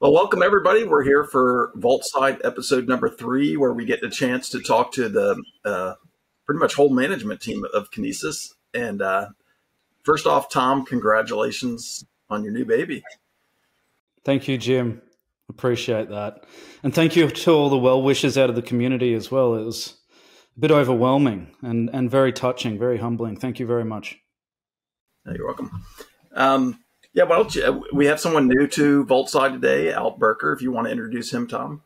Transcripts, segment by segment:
Well, welcome everybody. We're here for Vaultside episode number 3, where we get a chance to talk to the pretty much whole management team of Kinesis. And first off, Tom, congratulations on your new baby. Thank you, Jim. Appreciate that. And thank you to all the well-wishers out of the community as well. It was a bit overwhelming and very touching, very humbling. Thank you very much. You're welcome. Yeah, why don't you, we have someone new to Vaultside today, Alp Berker, if you want to introduce him, Tom.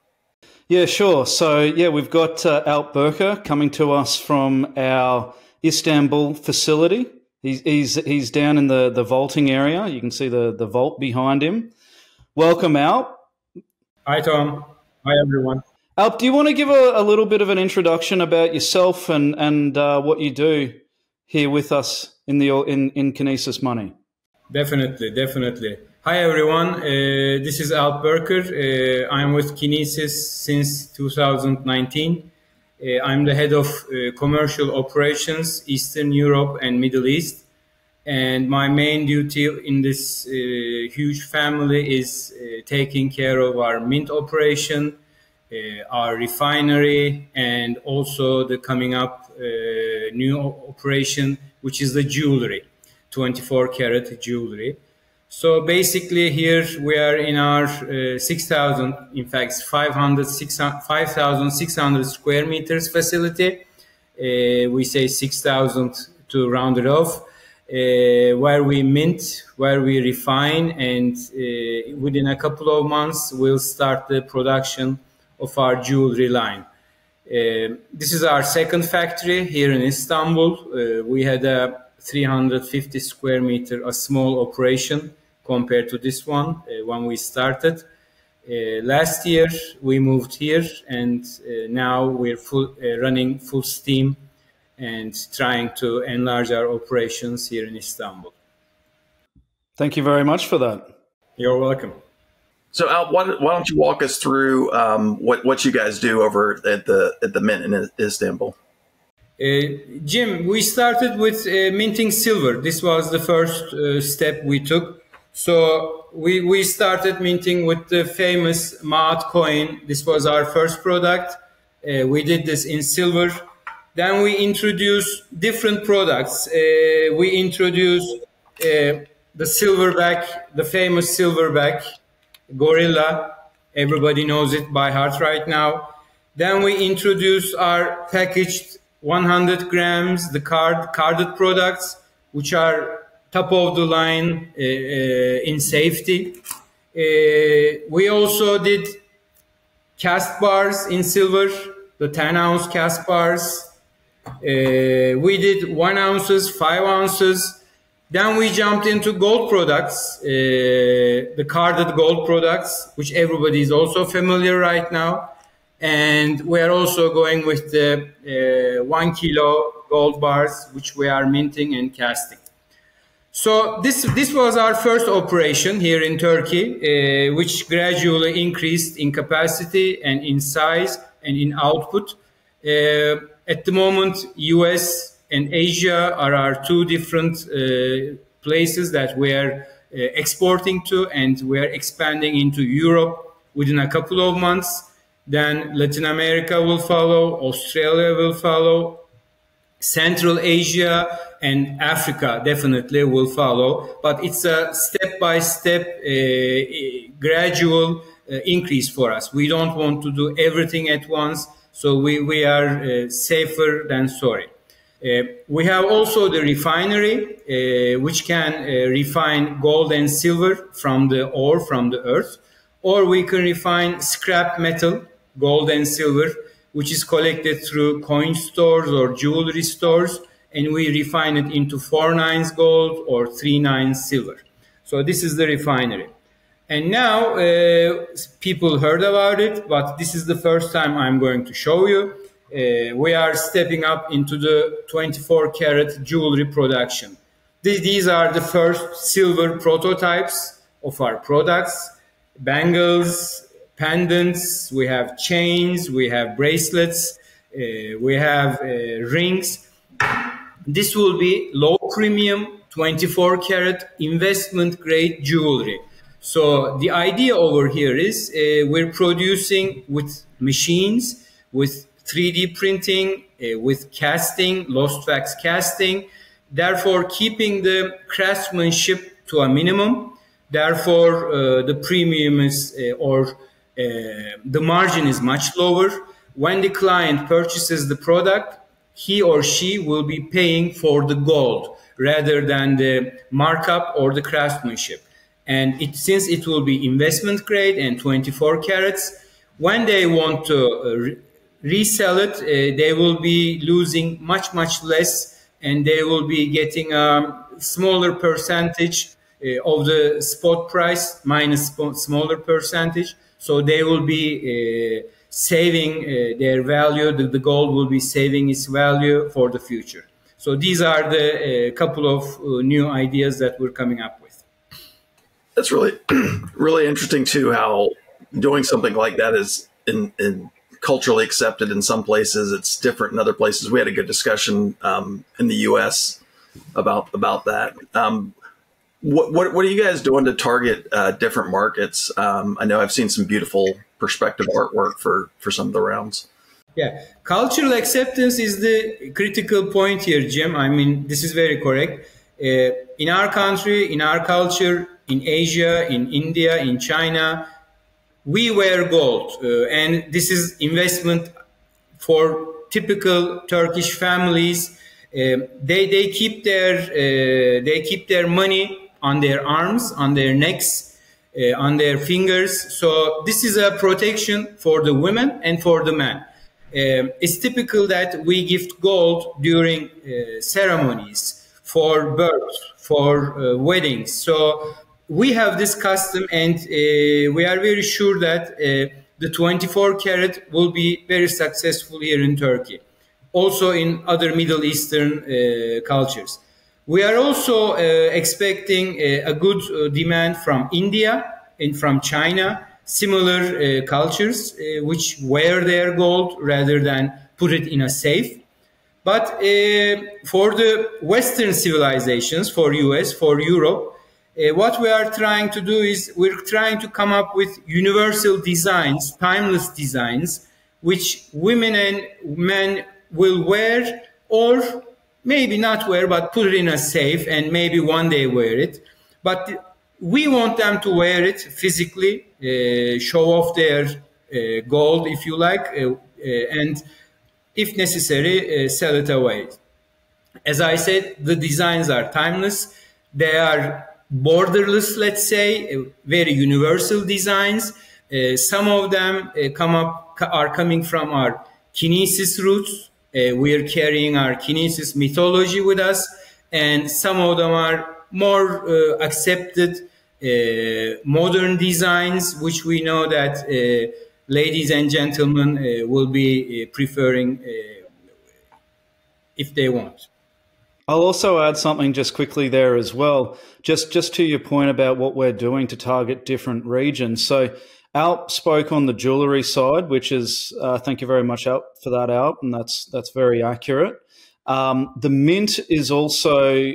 Yeah, sure. So, yeah, we've got Alp Berker coming to us from our Istanbul facility. He's down in the vaulting area. You can see the vault behind him. Welcome, Alp. Hi, Tom. Hi, everyone. Alp, do you want to give a little bit of an introduction about yourself and what you do here with us in Kinesis Money? Definitely. Hi, everyone. This is Alp Berker. I'm with Kinesis since 2019. I'm the head of commercial operations, Eastern Europe and Middle East. And my main duty in this huge family is taking care of our mint operation, our refinery, and also the coming up new operation, which is the jewelry. 24-karat jewelry. So basically here we are in our 5,600 square meters facility. We say 6,000 to round it off, where we mint, where we refine, and within a couple of months we'll start the production of our jewelry line. This is our second factory here in Istanbul. We had a 350 square meter, a small operation compared to this one when we started. Last year we moved here, and now we're running full steam and trying to enlarge our operations here in Istanbul. Thank you very much for that. You're welcome. So, Al, why don't you walk us through what you guys do over at the Mint in Istanbul? Jim, we started with minting silver. This was the first step we took. So we started minting with the famous Maat coin. This was our first product. We did this in silver. Then we introduced different products. We introduced the silverback, the famous silverback, Gorilla. Everybody knows it by heart right now. Then we introduced our packaged 100 grams, the carded products, which are top of the line in safety. We also did cast bars in silver, the 10-ounce cast bars. We did 1 ounces, 5 ounces. Then we jumped into gold products, the carded gold products, which everybody is also familiar right now. And we are also going with the 1 kilo gold bars, which we are minting and casting. So this was our first operation here in Turkey, which gradually increased in capacity and in size and in output. At the moment, US and Asia are our 2 different places that we are exporting to, and we are expanding into Europe within a couple of months. Then Latin America will follow, Australia will follow, Central Asia and Africa definitely will follow. But it's a step-by-step, gradual increase for us. We don't want to do everything at once, so we are safer than sorry. We have also the refinery, which can refine gold and silver from the ore, from the earth, or we can refine scrap metal, gold and silver, which is collected through coin stores or jewelry stores, and we refine it into 4/9 gold or 3/9 silver. So this is the refinery. And now people heard about it, but this is the first time I'm going to show you. We are stepping up into the 24-karat jewelry production. These are the first silver prototypes of our products, bangles, pendants, we have chains, we have bracelets, we have rings. This will be low premium 24-karat investment grade jewelry. So the idea over here is we're producing with machines, with 3D printing, with casting, lost wax casting, therefore keeping the craftsmanship to a minimum. Therefore, the premium is the margin is much lower. When the client purchases the product, he or she will be paying for the gold rather than the markup or the craftsmanship. And since it will be investment grade and 24 carats, when they want to resell it, they will be losing much, much less, and they will be getting a smaller percentage of the spot price minus smaller percentage. So they will be saving their value. The gold will be saving its value for the future. So these are the couple of new ideas that we're coming up with. That's really, really interesting too, how doing something like that is in culturally accepted in some places. It's different in other places. We had a good discussion in the U.S. about that. What are you guys doing to target different markets? I know I've seen some beautiful perspective artwork for some of the rounds. Yeah, cultural acceptance is the critical point here, Jim. I mean, this is very correct. In our country, in our culture, in Asia, in India, in China, we wear gold, and this is investment for typical Turkish families. They keep their money on their arms, on their necks, on their fingers. So this is a protection for the women and for the men. It's typical that we gift gold during ceremonies, for births, for weddings. So we have this custom, and we are very sure that the 24 karat will be very successful here in Turkey, also in other Middle Eastern cultures. We are also expecting a good demand from India and from China, similar cultures which wear their gold rather than put it in a safe. But for the Western civilizations, for US, for Europe, what we are trying to do is we're trying to come up with universal designs, timeless designs, which women and men will wear, or maybe not wear, but put it in a safe and maybe one day wear it. But we want them to wear it physically, show off their gold, if you like, and if necessary, sell it away. As I said, the designs are timeless. They are borderless, let's say, very universal designs. Some of them are coming from our Kinesis roots. We are carrying our Kinesis mythology with us, and some of them are more accepted modern designs, which we know that ladies and gentlemen will be preferring if they want. I'll also add something just quickly there as well, just to your point about what we're doing to target different regions. So Alp spoke on the jewelry side, which is, thank you very much, Alp, for that, Alp, and that's very accurate. The Mint is also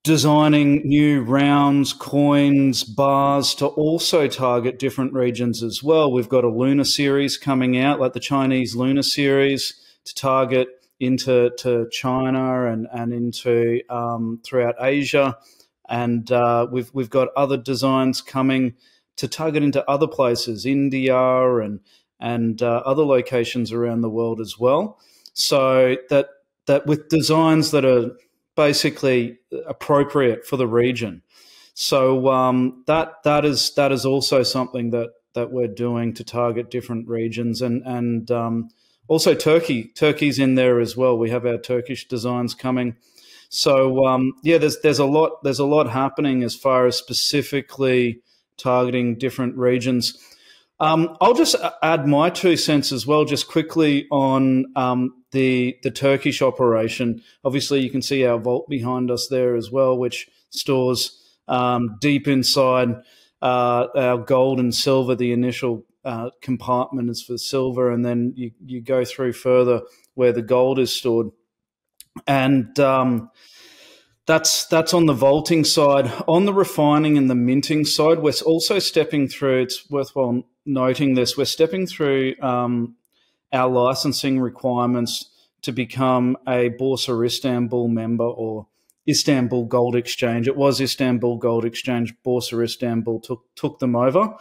designing new rounds, coins, bars to also target different regions as well. We've got a lunar series coming out, like the Chinese lunar series, to target into China and into throughout Asia, and we've got other designs coming to target into other places, India and other locations around the world as well. So that with designs that are basically appropriate for the region. So that is also something that we're doing to target different regions, and also Turkey's in there as well. We have our Turkish designs coming. So yeah, there's a lot happening as far as specifically targeting different regions. I'll just add my 2 cents as well, just quickly on the Turkish operation. Obviously, you can see our vault behind us there as well, which stores deep inside our gold and silver. The initial compartment is for silver, and then you go through further where the gold is stored. And That's on the vaulting side. On the refining and the minting side, we're also stepping through, it's worthwhile noting this, we're stepping through our licensing requirements to become a Borsa Istanbul member or Istanbul Gold Exchange. It was Istanbul Gold Exchange. Borsa Istanbul took them over.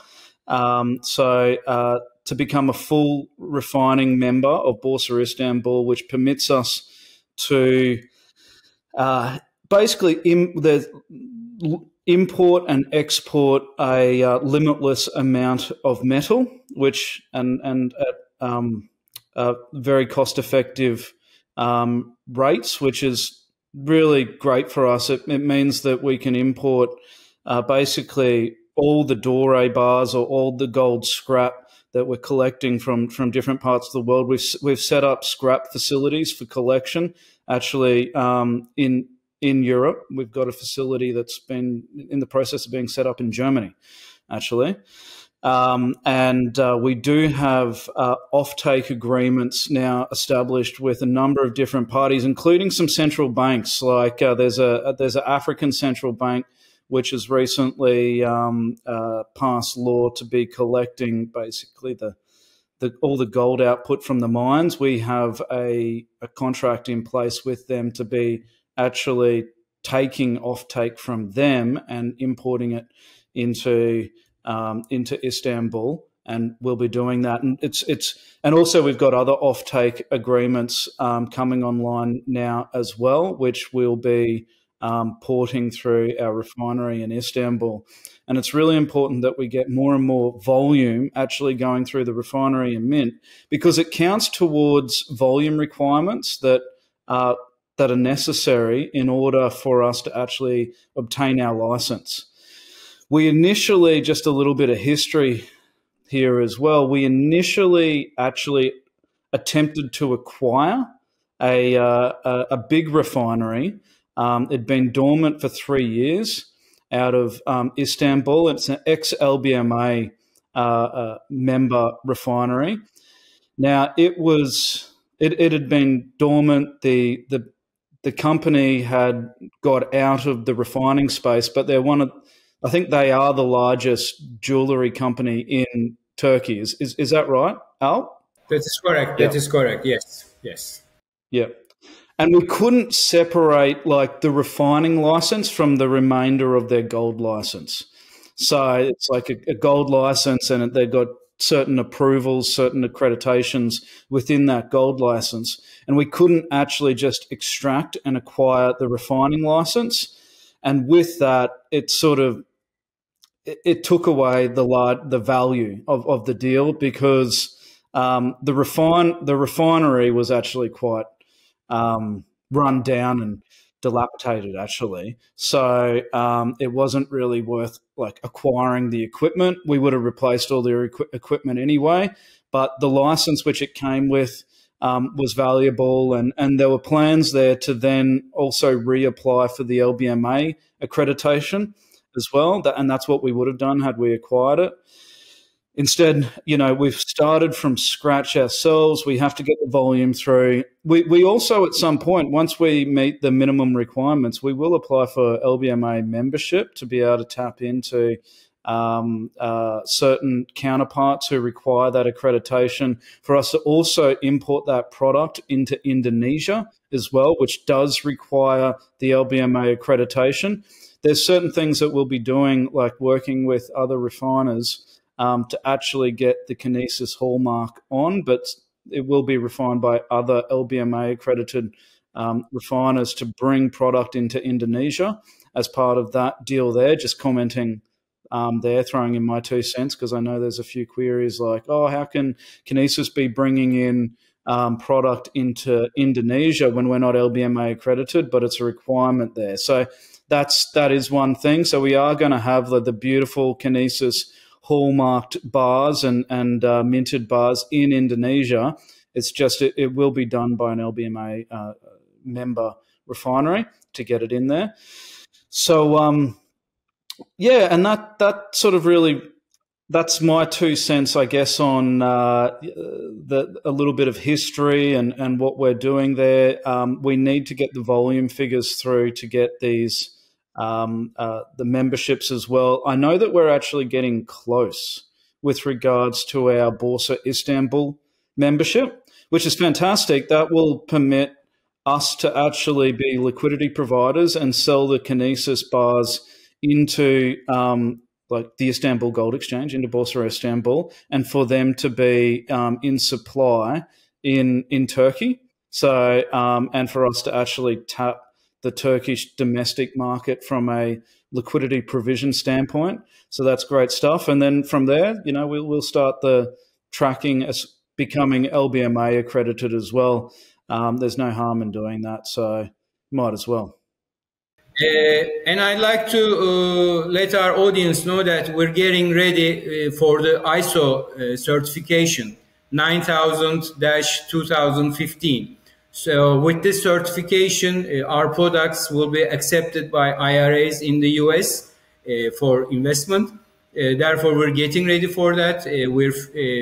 To become a full refining member of Borsa Istanbul, which permits us to basically import and export a limitless amount of metal, which and at very cost-effective rates, which is really great for us. It means that we can import basically all the doré bars or all the gold scrap that we're collecting from different parts of the world. We've set up scrap facilities for collection. Actually, in Europe, we've got a facility that's been in the process of being set up in Germany, actually. We do have offtake agreements now established with a number of different parties, including some central banks. Like there's an African central bank which has recently passed law to be collecting basically all the gold output from the mines. We have a contract in place with them to be actually taking offtake from them and importing it into Istanbul, and we'll be doing that. And and also we've got other offtake agreements coming online now as well, which we'll be porting through our refinery in Istanbul. And it's really important that we get more and more volume actually going through the refinery and mint, because it counts towards volume requirements that are necessary in order for us to actually obtain our license. We initially, just a little bit of history here as well, we initially actually attempted to acquire a big refinery. It'd been dormant for 3 years out of Istanbul. It's an ex-LBMA member refinery. Now, it had been dormant. The company had got out of the refining space, but I think they are the largest jewelry company in Turkey. Is that right, Alp? That is correct. Yeah. That is correct. Yes. Yeah. And we couldn't separate like the refining license from the remainder of their gold license. So it's like a gold license, and they've got certain approvals, certain accreditations within that gold license. And we couldn't actually just extract and acquire the refining license. And with that, it took away the value of the deal, because the refinery was actually quite run down and dilapidated, actually. So it wasn't really worth like acquiring the equipment. We would have replaced all the equipment anyway, but the license which it came with was valuable, and there were plans there to then also reapply for the LBMA accreditation as well, and that's what we would have done had we acquired it. Instead, we've started from scratch ourselves. We have to get the volume through. We also, at some point, once we meet the minimum requirements, we will apply for LBMA membership to be able to tap into certain counterparts who require that accreditation, for us to also import that product into Indonesia as well, which does require the LBMA accreditation. There's certain things that we'll be doing, like working with other refiners to actually get the Kinesis hallmark on, but it will be refined by other LBMA accredited refiners to bring product into Indonesia as part of that deal there. Just commenting there, throwing in my 2 cents, because I know there's a few queries like, oh, how can Kinesis be bringing in product into Indonesia when we're not LBMA accredited, but it's a requirement there. So that is one thing. So we are going to have the beautiful Kinesis hallmarked bars and minted bars in Indonesia. It's just it will be done by an LBMA member refinery to get it in there. So and that sort of really that's my 2 cents, I guess, on a little bit of history and what we're doing there. We need to get the volume figures through to get these the memberships as well. I know that we're actually getting close with regards to our Borsa Istanbul membership, which is fantastic. That will permit us to actually be liquidity providers and sell the Kinesis bars into like the Istanbul Gold Exchange, into Borsa Istanbul, and for them to be in supply in Turkey. So, and for us to actually tap the Turkish domestic market from a liquidity provision standpoint. So that's great stuff. And then from there, you know, we'll start the tracking as becoming LBMA accredited as well. There's no harm in doing that, so might as well. And I'd like to let our audience know that we're getting ready for the ISO certification 9000-2015. So with this certification, our products will be accepted by IRAs in the US for investment. Therefore, we're getting ready for that. We're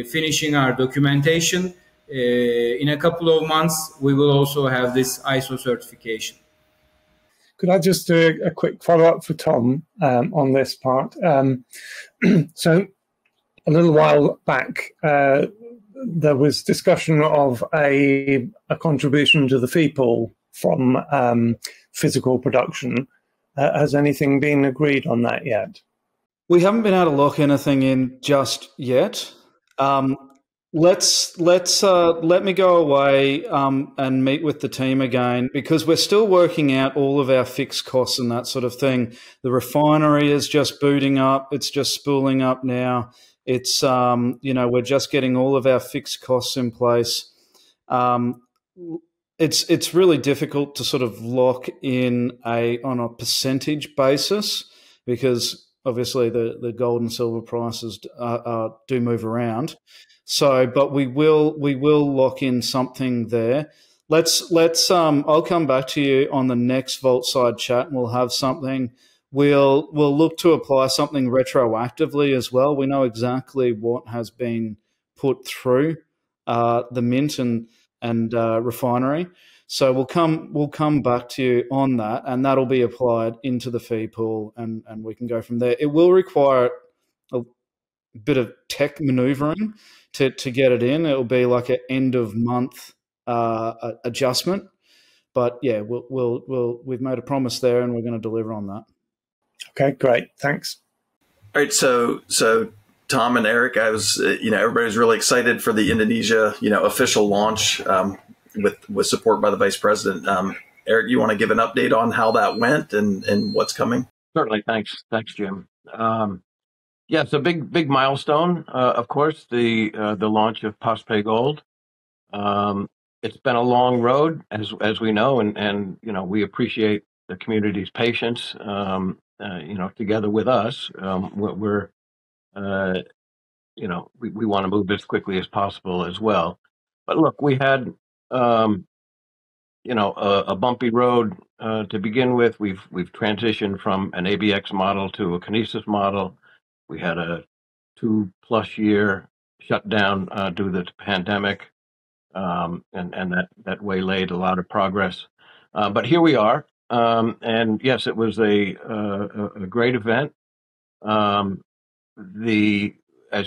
finishing our documentation. In a couple of months, we will also have this ISO certification. Could I just do a quick follow-up for Tom on this part? So a little while back, there was discussion of a contribution to the fee pool from physical production. Has anything been agreed on that yet? We haven't been able to lock anything in just yet. Let me go away and meet with the team again, because we're still working out all of our fixed costs and that sort of thing. The refinery is just booting up; it's just spooling up now. It's we're just getting all of our fixed costs in place. It's really difficult to sort of lock in on a percentage basis, because obviously the gold and silver prices do move around. So, but we will lock in something there. Let's I'll come back to you on the next Vaultside chat, and we'll have something. We'll look to apply something retroactively as well. We know exactly what has been put through the Mint and Refinery. So we'll come back to you on that, and that'll be applied into the fee pool, and we can go from there. It will require a bit of tech maneuvering to get it in. It'll be like an end of month adjustment, but yeah, we've made a promise there, and we're going to deliver on that. Okay, great, thanks. All right, so Tom and Eric, everybody's really excited for the Indonesia official launch with support by the Vice President. Eric, you want to give an update on how that went and what's coming? Certainly, thanks, Jim. Yeah, it's a big milestone. Of course, the launch of PosPAY Gold. It's been a long road, as we know, and we appreciate the community's patience. Together with us, we want to move as quickly as possible as well. But look, we had a bumpy road to begin with. We've transitioned from an ABX model to a Kinesis model. We had a 2+ year shutdown due to the pandemic, and that waylaid a lot of progress. But here we are, and yes, it was a great event. As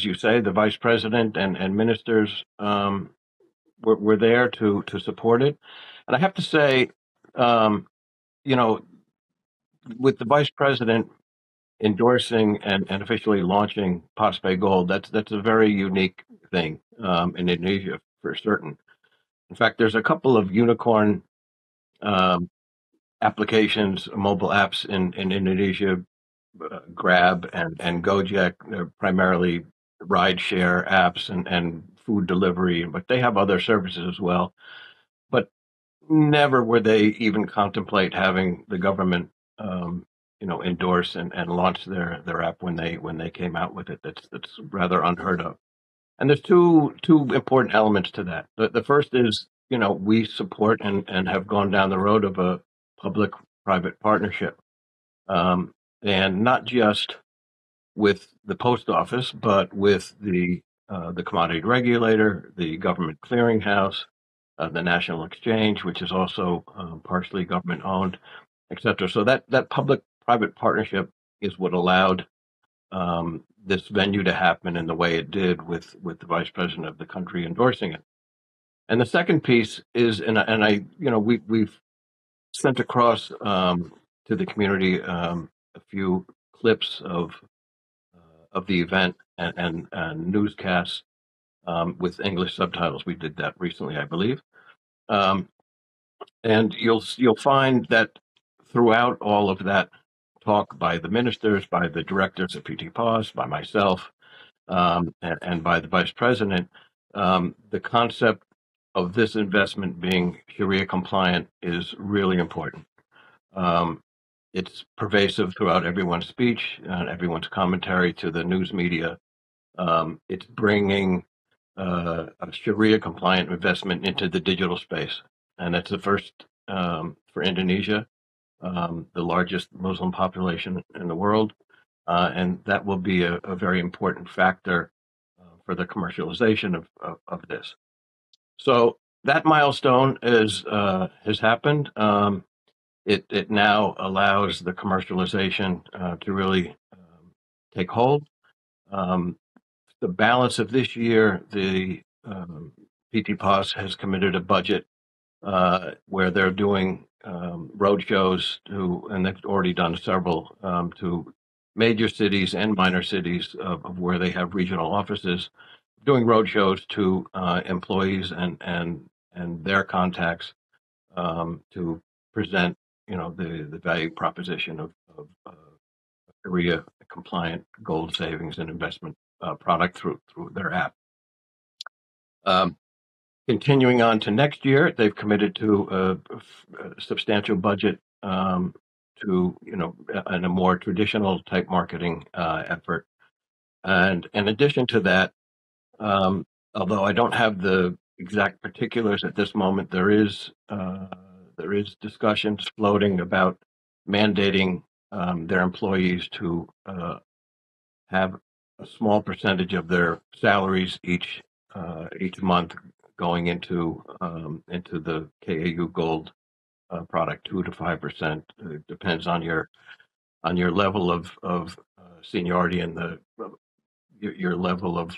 you say, the Vice President and ministers were there to support it, and I have to say, with the Vice President endorsing and officially launching PosPAY Gold, that's a very unique thing in Indonesia for certain. In fact, there's a couple of unicorn applications, mobile apps in Indonesia, Grab and Gojek. They're primarily rideshare apps and food delivery, but they have other services as well. But never would they even contemplate having the government endorse and launch their app when they came out with it. That's rather unheard of. And there's two important elements to that. The first is, we support and have gone down the road of a public-private partnership, and not just with the post office, but with the commodity regulator, the government clearinghouse, the national exchange, which is also partially government owned, et cetera. So that public-private partnership is what allowed this venue to happen in the way it did, with the vice president of the country endorsing it. And the second piece is, we've sent across to the community a few clips of the event and newscasts with English subtitles. We did that recently, I believe. And you'll find that throughout all of that talk by the ministers, by the directors of PT-POS, by myself, and by the vice president, the concept of this investment being Sharia compliant is really important. It's pervasive throughout everyone's speech and everyone's commentary to the news media. It's bringing a Sharia compliant investment into the digital space. And it's the first for Indonesia, the largest Muslim population in the world. And that will be a very important factor for the commercialization of this. So that milestone has happened. It now allows the commercialization to really take hold. The balance of this year, the PT-POS has committed a budget where they're doing road shows and they've already done several to major cities and minor cities of where they have regional offices, doing road shows to employees and their contacts to present, the value proposition of Sharia compliant gold savings and investment product through their app. Continuing on to next year, they've committed to a substantial budget to, in a more traditional type marketing effort. And in addition to that, although I don't have the exact particulars at this moment, there is discussions floating about mandating their employees to have a small percentage of their salaries each month going into the KAU Gold product, 2 to 5%. It depends on your level of seniority and your level of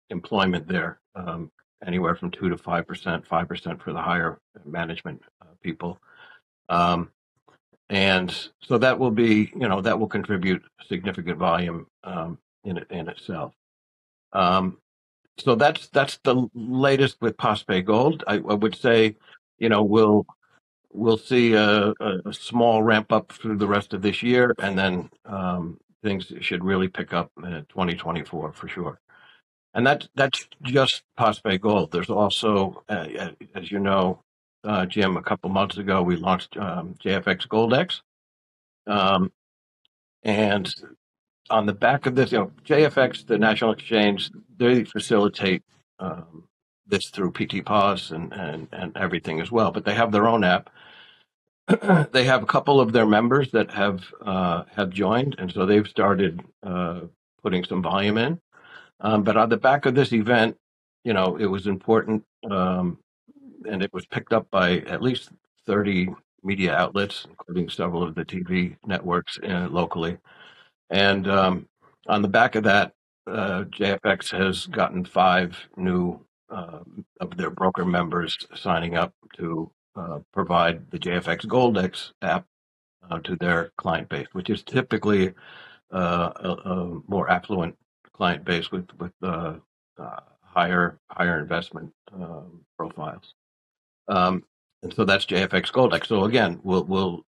employment there. Anywhere from 2 to 5%, 5% for the higher management people. And so that will be, that will contribute significant volume in itself. So that's the latest with PosPAY Gold. I would say, we'll see a small ramp up through the rest of this year, and then things should really pick up in 2024 for sure. And that's just PosPAY Gold. There's also, as you know, Jim, a couple months ago we launched JFX Gold X, and on the back of this, JFX, the national exchange, they facilitate this through PT-POS and everything as well. But they have their own app. They have a couple of their members that have joined, and so they've started putting some volume in. But on the back of this event, it was important, and it was picked up by at least 30 media outlets, including several of the TV networks locally. And on the back of that, JFX has gotten 5 new of their broker members signing up to provide the JFX Gold X app to their client base, which is typically a more affluent client base with higher investment profiles. And so that's JFX Gold X. So again, we'll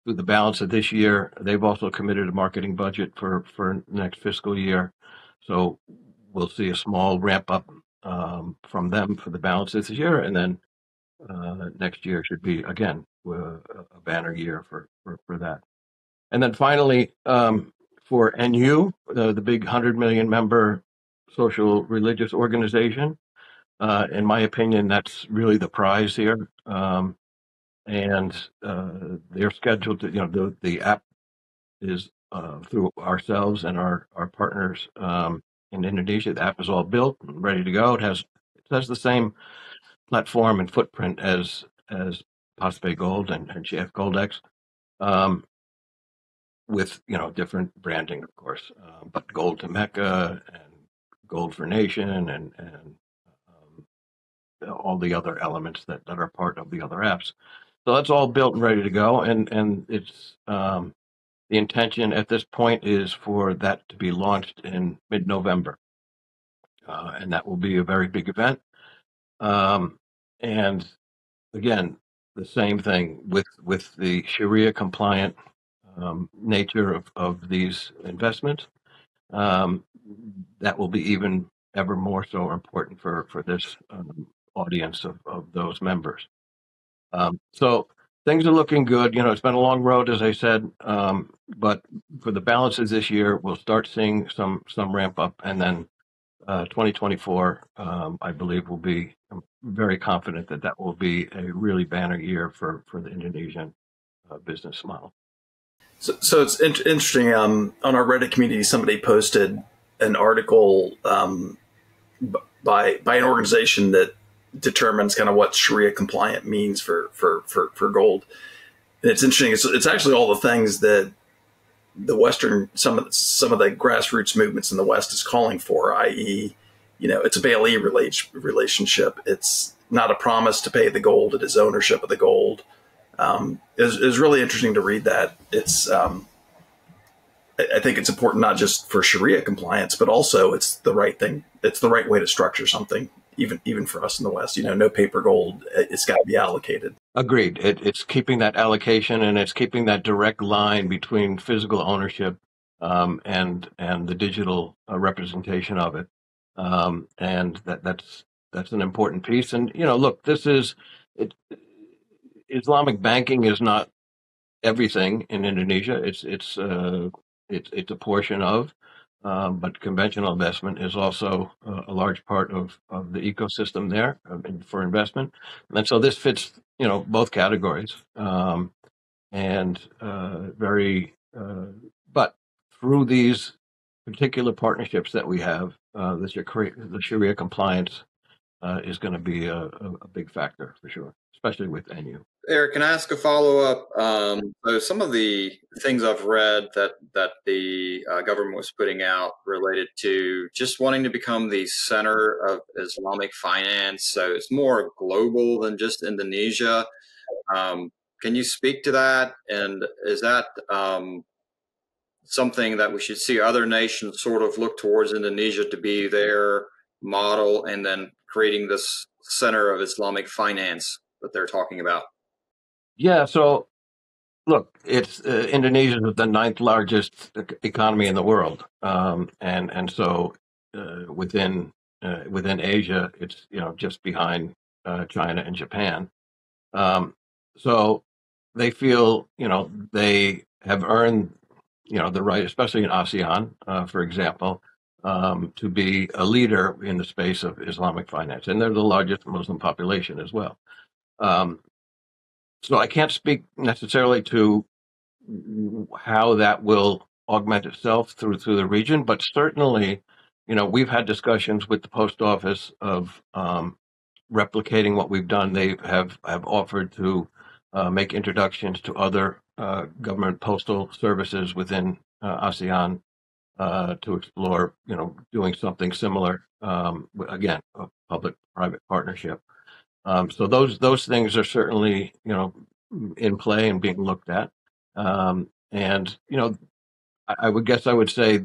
through the balance of this year, they've also committed a marketing budget for next fiscal year. So we'll see a small ramp up from them for the balance of this year. And then next year should be, again, a banner year for that. And then finally, for NU, the big 100 million member social religious organization, in my opinion, that's really the prize here. And they're scheduled to, the app is through ourselves and our partners in Indonesia. The app is all built and ready to go. It has the same platform and footprint as PosPAY Gold and JFX Gold X, with different branding, of course, but Gold to Mecca and Gold for Nation and all the other elements that are part of the other apps. So that's all built and ready to go, and it's the intention at this point is for that to be launched in mid-November, and that will be a very big event. And again, the same thing with the Sharia compliant nature of these investments. That will be even ever more so important for this audience of those members. So things are looking good. It's been a long road, as I said, but for the balance of this year, we'll start seeing some ramp up, and then 2024, I believe, will be. I'm very confident that will be a really banner year for the Indonesian business model. So it's interesting. On our Reddit community, somebody posted an article by an organization that determines kind of what Sharia compliant means for gold. And it's interesting. It's actually all the things that the Western, some of the grassroots movements in the West is calling for, i.e., it's a bailee relationship. It's not a promise to pay the gold; it is ownership of the gold. It was really interesting to read that. It's I think it's important not just for Sharia compliance, but also it's the right thing. It's the right way to structure something, even for us in the West. No paper gold. It's got to be allocated. Agreed. It's keeping that allocation, and it's keeping that direct line between physical ownership and the digital representation of it. And that's an important piece. And look, this is it. Islamic banking is not everything in Indonesia. It's a portion of, but conventional investment is also a large part of the ecosystem there for investment. And so this fits, both categories, and but through these particular partnerships that we have, the Sharia compliance is going to be a big factor for sure, especially with NU. Eric, can I ask a follow-up? So some of the things I've read that the government was putting out related to just wanting to become the center of Islamic finance. So it's more global than just Indonesia. Can you speak to that? And is that something that we should see other nations sort of look towards Indonesia to be their model, and then creating this center of Islamic finance that they're talking about? Yeah, so look, it's Indonesia is the 9th largest economy in the world, and so within Asia, it's just behind China and Japan. So they feel they have earned the right, especially in ASEAN, for example, to be a leader in the space of Islamic finance, and they're the largest Muslim population as well. So I can't speak necessarily to how that will augment itself through the region, but certainly, we've had discussions with the post office of replicating what we've done. They have offered to make introductions to other government postal services within ASEAN to explore, doing something similar. Again, a public-private partnership. So those things are certainly, in play and being looked at. And, I would say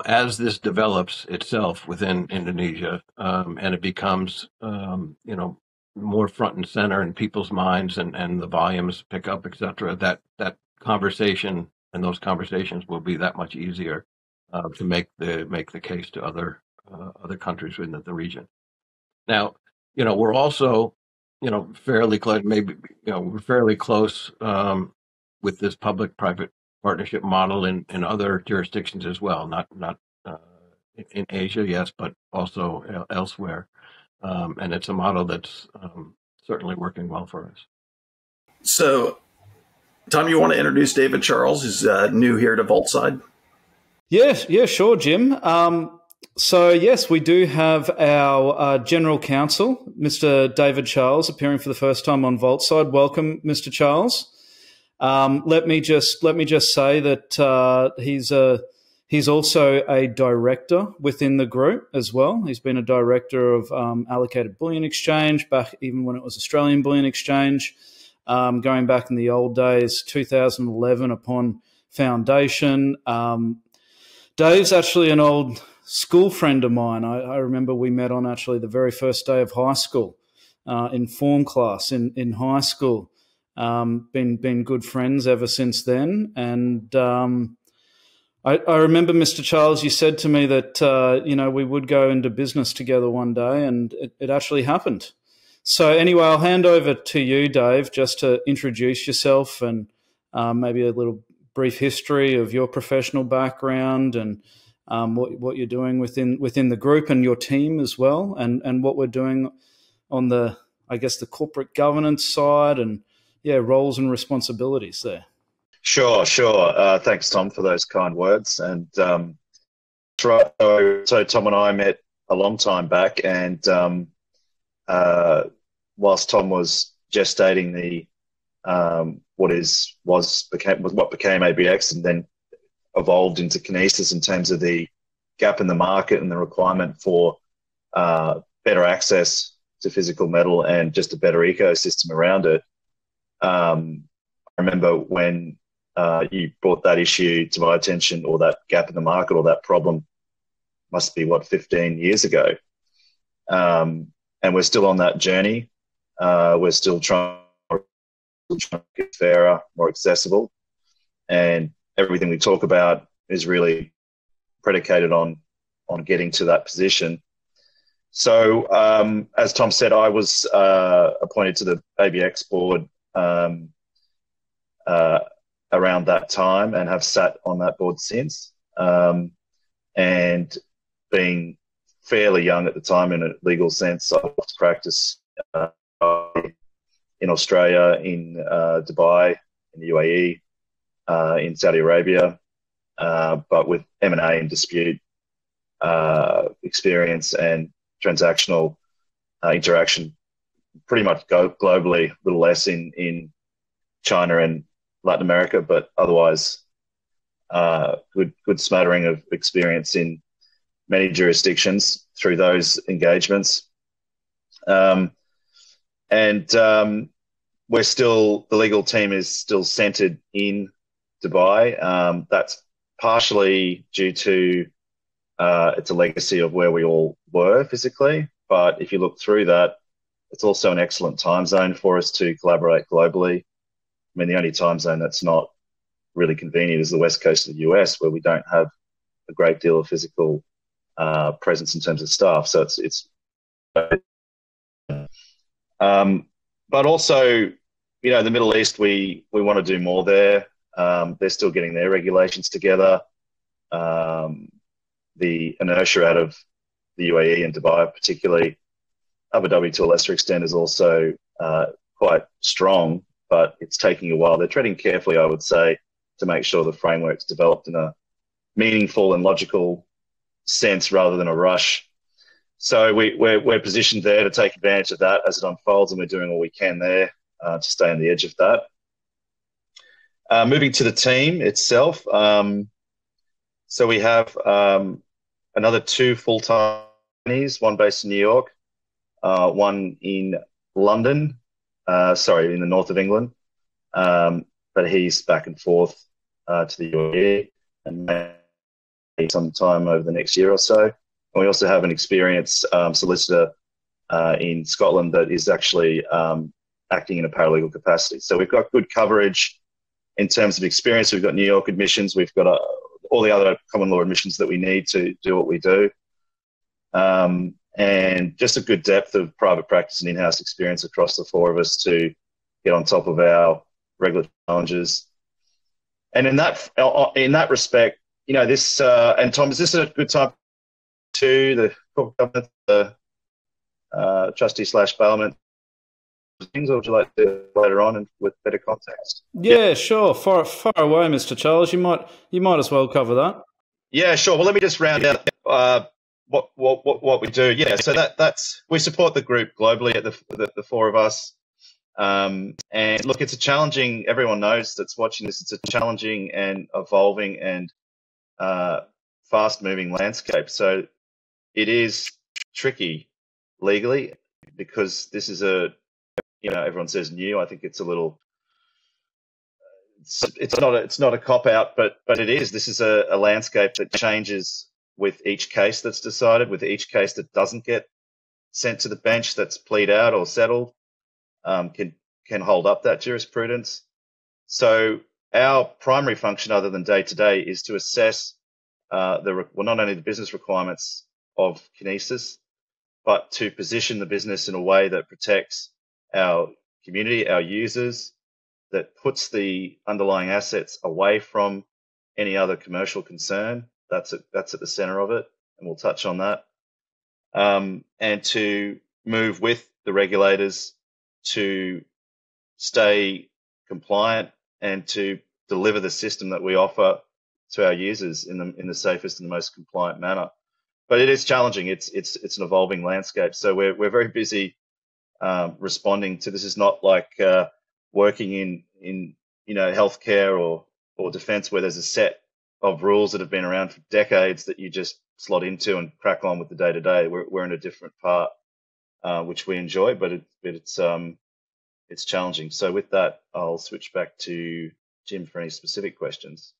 as this develops itself within Indonesia, and it becomes, more front and center in people's minds, and the volumes pick up, et cetera, that conversation and those conversations will be that much easier to make the case to other countries within the region. Now, we're also, fairly close, we're fairly close with this public-private partnership model in other jurisdictions as well, not in Asia, yes, but also elsewhere. And it's a model that's certainly working well for us. So Tom, you want to introduce David Charles, who's new here to Vaultside? Yeah, sure, Jim. So, yes, we do have our General Counsel, Mr. David Charles, appearing for the first time on Vaultside. Welcome, Mr. Charles. Let me just say that he's also a director within the group as well. He's been a director of Allocated Bullion Exchange back even when it was Australian Bullion Exchange, going back in the old days, 2011 upon foundation. Dave's actually an old school friend of mine. I remember we met on actually the very first day of high school, in form class in high school. Been good friends ever since then. And I remember, Mr. Charles, you said to me that, we would go into business together one day, and it actually happened. So anyway, I'll hand over to you, Dave, just to introduce yourself and maybe a little brief history of your professional background and what you're doing within the group and your team as well, and what we're doing on the corporate governance side and roles and responsibilities there. Sure. Thanks, Tom, for those kind words. And so Tom and I met a long time back, and whilst Tom was gestating the what became ABX and then evolved into Kinesis in terms of the gap in the market and the requirement for better access to physical metal and just a better ecosystem around it. I remember when you brought that issue to my attention, or that gap in the market, or that problem, must be 15 years ago. And we're still on that journey. We're still trying to get fairer, more accessible, and everything we talk about is really predicated on getting to that position. So, as Tom said, I was appointed to the ABX board around that time, and have sat on that board since. And being fairly young at the time in a legal sense, I was practice in Australia, in Dubai, in the UAE, in Saudi Arabia, but with M&A and dispute experience and transactional interaction pretty much globally, a little less in China and Latin America, but otherwise good smattering of experience in many jurisdictions through those engagements. We're still, the legal team is still centered in Dubai. That's partially due to it's a legacy of where we all were physically, but if you look through that, it's also an excellent time zone for us to collaborate globally. I mean, the only time zone that's not really convenient is the west coast of the US, where we don't have a great deal of physical presence in terms of staff. So it's but also, the Middle East, we want to do more there. They're still getting their regulations together. The inertia out of the UAE and Dubai, particularly Abu Dhabi to a lesser extent, is also quite strong, but it's taking a while. They're treading carefully, I would say, to make sure the framework's developed in a meaningful and logical sense rather than a rush. So we're positioned there to take advantage of that as it unfolds, and we're doing all we can there to stay on the edge of that. Moving to the team itself, so we have another 2 full-time companies, one based in New York, one in London, in the north of England, but he's back and forth to the UAE and maybe some time over the next year or so. And we also have an experienced solicitor in Scotland that is actually acting in a paralegal capacity. So we've got good coverage in terms of experience. We've got New York admissions. We've got all the other common law admissions that we need to do what we do. And just a good depth of private practice and in-house experience across the 4 of us to get on top of our regulatory challenges. And in that respect, this and Tom, is this a good time to the corporate governance, the trustee / bailment things, or would you like to later on and with better context? Yeah, sure. Far away, Mr. Charles. You might as well cover that. Yeah, sure. Well, let me just round out what we do. Yeah, so that's we support the group globally at the four of us. And look, it's a challenging. Everyone knows that's watching this. It's a challenging and evolving and fast-moving landscape. So it is tricky legally because this is everyone says new. I think it's a little. It's not a cop out, but it is. This is a landscape that changes with each case that's decided, with each case that doesn't get sent to the bench, that's plead out or settled, can hold up that jurisprudence. So our primary function, other than day to day, is to assess not only the business requirements of Kinesis, but to position the business in a way that protects our community, our users, that puts the underlying assets away from any other commercial concern. That's at the center of it, and we'll touch on that. And to move with the regulators to stay compliant and to deliver the system that we offer to our users in the safest and the most compliant manner. But it is challenging. It's an evolving landscape. So we're very busy responding to this. Is not like working in healthcare or defense where there's a set of rules that have been around for decades that you just slot into and crack on with the day to day. We're in a different part, which we enjoy, but it's challenging. So with that, I'll switch back to Jim for any specific questions.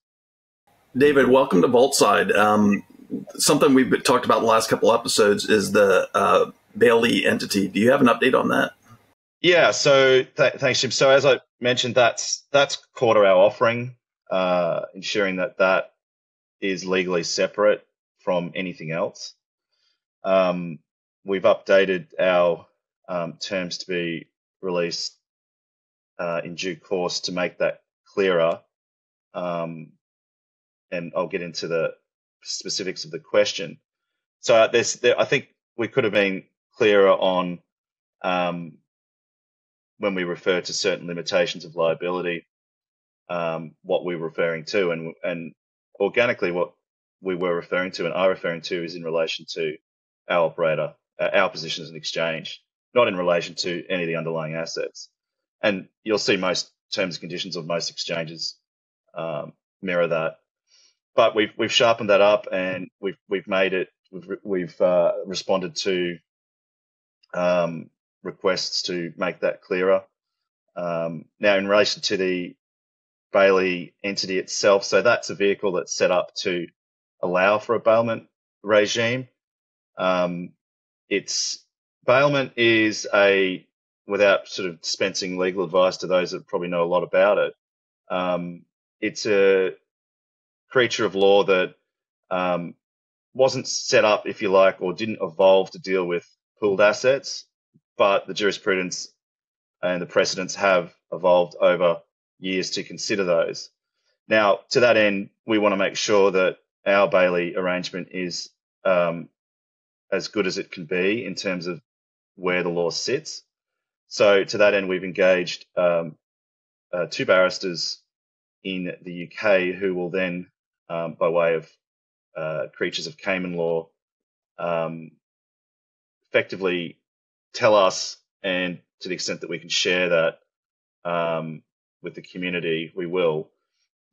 David, welcome to Vaultside. Something we've talked about in the last couple episodes is the Bailey entity. Do you have an update on that? Yeah, so thanks, Jim. So as I mentioned, that's core to our offering, ensuring that is legally separate from anything else. We've updated our terms to be released in due course to make that clearer. And I'll get into the specifics of the question. So I think we could have been clearer on when we refer to certain limitations of liability, what we're referring to, and organically what we were referring to and are referring to is in relation to our operator, our position as an exchange, not in relation to any of the underlying assets. And you'll see most terms and conditions of most exchanges mirror that. But we've sharpened that up, and we've made it. We've responded to requests to make that clearer. Now, in relation to the Bailey entity itself, so that's a vehicle that's set up to allow for a bailment regime. Bailment is without sort of dispensing legal advice to those that probably know a lot about it, it's a creature of law that wasn't set up, if you like, or didn't evolve to deal with pooled assets, but the jurisprudence and the precedents have evolved over years to consider those. Now, to that end, we want to make sure that our Bailey arrangement is as good as it can be in terms of where the law sits. So to that end, we've engaged two barristers in the UK who will then, by way of creatures of Cayman law, effectively tell us, and to the extent that we can share that with the community, we will.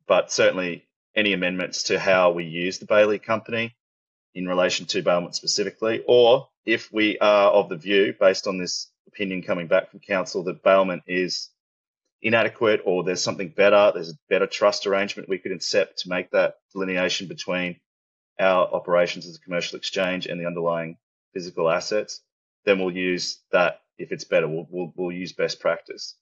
But certainly any amendments to how we use the Bailey company in relation to bailment specifically, or if we are of the view, based on this opinion coming back from council, that bailment is inadequate or there's something better, there's a better trust arrangement we could incept to make that delineation between our operations as a commercial exchange and the underlying physical assets, then we'll use that. If it's better, we'll use best practice.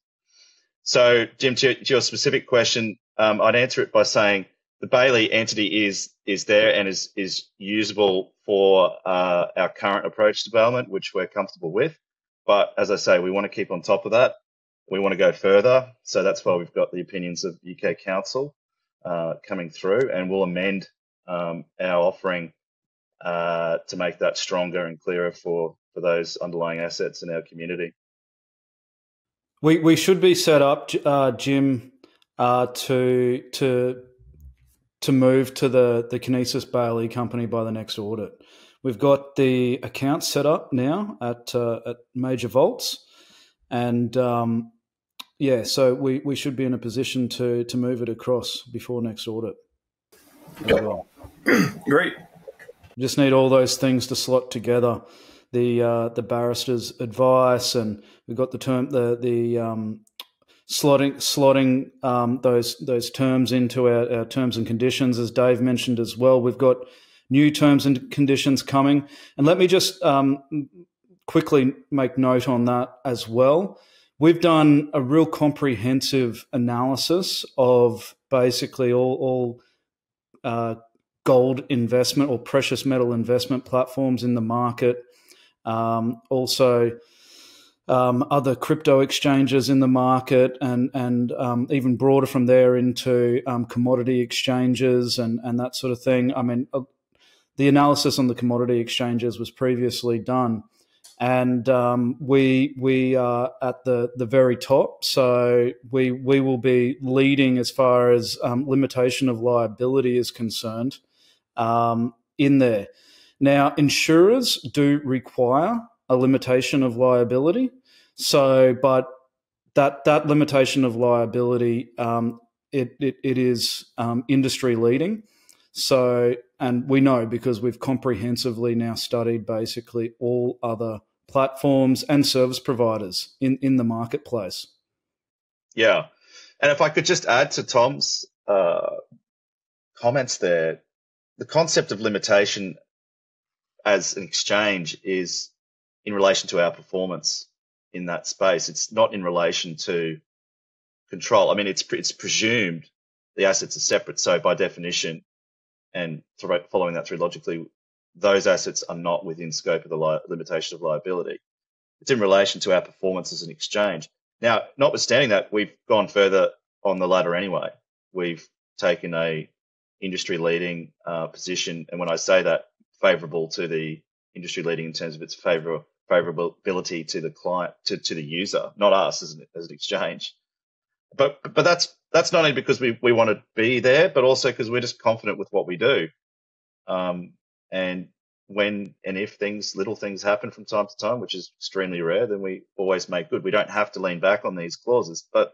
So, Jim, to your specific question, I'd answer it by saying the Bailey entity is there and is usable for our current approach to bailment, which we're comfortable with. But as I say, we want to keep on top of that. We want to go further. So that's why we've got the opinions of UK Council coming through, and we'll amend our offering to make that stronger and clearer for those underlying assets in our community. We should be set up, Jim, to move to the Kinesis Bailey company by the next audit. We've got the account set up now at major vaults, and so we should be in a position to move it across before next audit. Okay. Well. Great. Just need all those things to slot together. The barrister's advice, and we've got the slotting those terms into our terms and conditions, as Dave mentioned as well. We've got new terms and conditions coming, and let me just quickly make note on that as well. We've done a real comprehensive analysis of basically all gold investment or precious metal investment platforms in the market. Also, other crypto exchanges in the market, and even broader from there into commodity exchanges and that sort of thing. I mean, the analysis on the commodity exchanges was previously done, and we are at the very top. So we will be leading as far as limitation of liability is concerned in there. Now, insurers do require a limitation of liability. So, but that limitation of liability, it is industry leading. So, and we know because we've comprehensively now studied basically all other platforms and service providers in the marketplace. Yeah. And if I could just add to Tom's comments there, the concept of limitation as an exchange is in relation to our performance in that space. It's not in relation to control. I mean, it's presumed the assets are separate. So by definition, and following that through logically, those assets are not within scope of the limitation of liability. It's in relation to our performance as an exchange. Now, notwithstanding that, we've gone further on the ladder anyway. We've taken a industry-leading position, and when I say that, favourable to the industry-leading in terms of its favourability to the client, to the user, not us as an exchange. But that's not only because we want to be there, but also because we're just confident with what we do. And when and if little things happen from time to time, which is extremely rare, then we always make good. We don't have to lean back on these clauses. But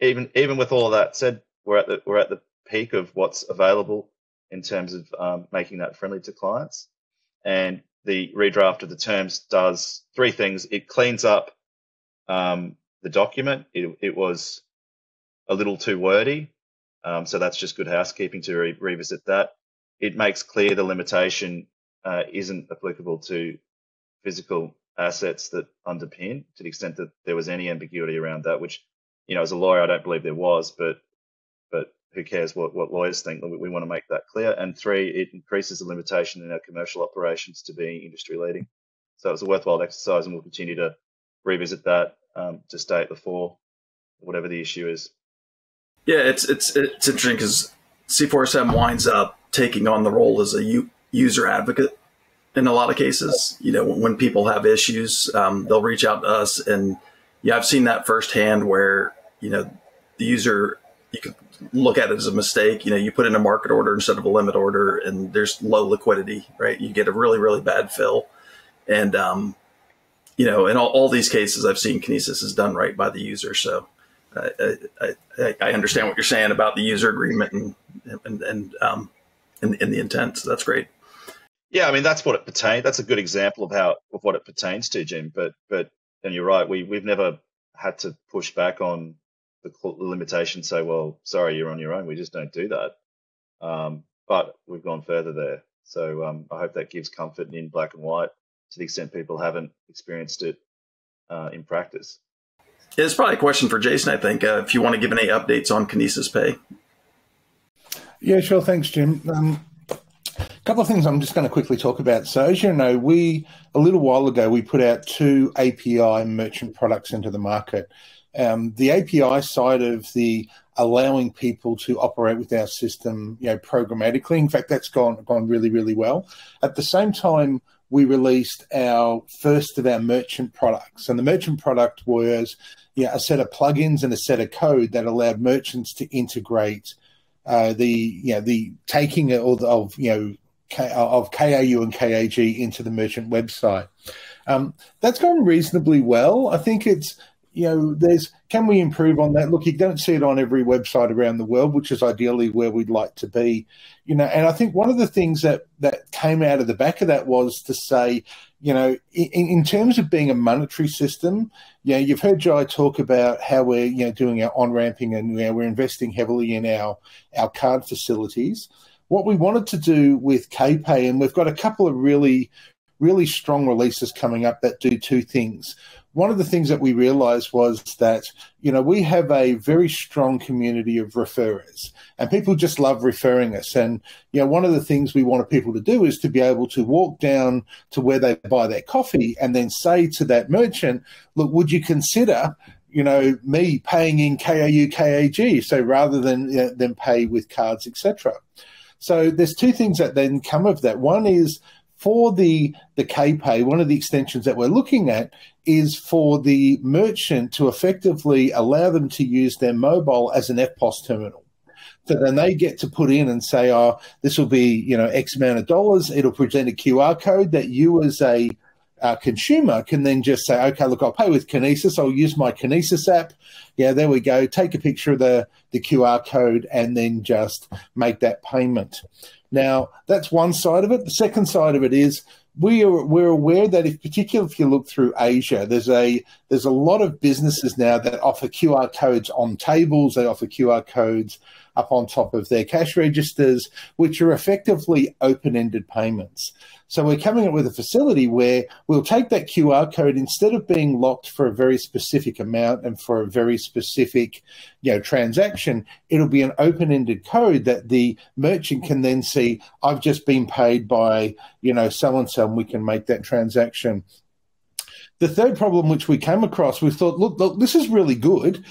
even with all of that said, we're at the peak of what's available in terms of making that friendly to clients. And the redraft of the terms does three things. It cleans up the document. It was a little too wordy, so that's just good housekeeping to revisit that. It makes clear the limitation isn't applicable to physical assets that underpin, to the extent that there was any ambiguity around that, which, as a lawyer, I don't believe there was, but who cares what lawyers think? We want to make that clear. And three, it increases the limitation in our commercial operations to being industry leading. So it's a worthwhile exercise, and we'll continue to revisit that to stay at the fore, whatever the issue is. Yeah, it's interesting because C4SM winds up taking on the role as a user advocate in a lot of cases. When people have issues, they'll reach out to us, and I've seen that firsthand where the user, you could look at it as a mistake. You put in a market order instead of a limit order, and there's low liquidity, right? You get a really, really bad fill. And, in all these cases, I've seen Kinesis is done right by the user. So I understand what you're saying about the user agreement and the intent. So that's great. Yeah, I mean, that's what it pertains. That's a good example of what it pertains to, Jim. But and you're right. We've never had to push back on the limitation, say, well, sorry, you're on your own. We just don't do that. But we've gone further there. So I hope that gives comfort in black and white to the extent people haven't experienced it in practice. Yeah, it's probably a question for Jason, I think, if you want to give any updates on Kinesis Pay. Yeah, sure. Thanks, Jim. A couple of things I'm just going to quickly talk about. So as you know, a little while ago, we put out 2 API merchant products into the market. The API side of the allowing people to operate with our system, programmatically. In fact, that's gone really, really well. At the same time, we released our first of our merchant products. And the merchant product was a set of plugins and a set of code that allowed merchants to integrate the taking of KAU and KAG into the merchant website. That's gone reasonably well. I think it's, can we improve on that? Look, you don't see it on every website around the world, which is ideally where we'd like to be, and I think one of the things that came out of the back of that was to say, in terms of being a monetary system, you've heard Jai talk about how we're, doing our on-ramping and we're investing heavily in our card facilities. What we wanted to do with KPay, and we've got a couple of really, really strong releases coming up that do two things. One of the things that we realized was that, we have a very strong community of referrers and people just love referring us. And, one of the things we wanted people to do is to be able to walk down to where they buy their coffee and then say to that merchant, look, would you consider, me paying in KAU, KAG? So rather than pay with cards, etc. So there's two things that then come of that. One is for the KPay, one of the extensions that we're looking at is for the merchant to effectively allow them to use their mobile as an FPOS terminal. So then they get to put in and say, this will be, X amount of dollars. It'll present a QR code that you as a consumer can then just say, okay, look, I'll pay with Kinesis. I'll use my Kinesis app. Yeah, there we go. Take a picture of the QR code and then just make that payment. Now, that's one side of it. The second side of it is we're aware that particularly if you look through Asia, there's a lot of businesses now that offer QR codes on tables. They offer QR codes up on top of their cash registers, which are effectively open-ended payments. So we're coming up with a facility where we'll take that QR code, instead of being locked for a very specific amount and for a very specific, transaction, it'll be an open-ended code that the merchant can then see, I've just been paid by, so-and-so, and we can make that transaction. The third problem which we came across, we thought, look, this is really good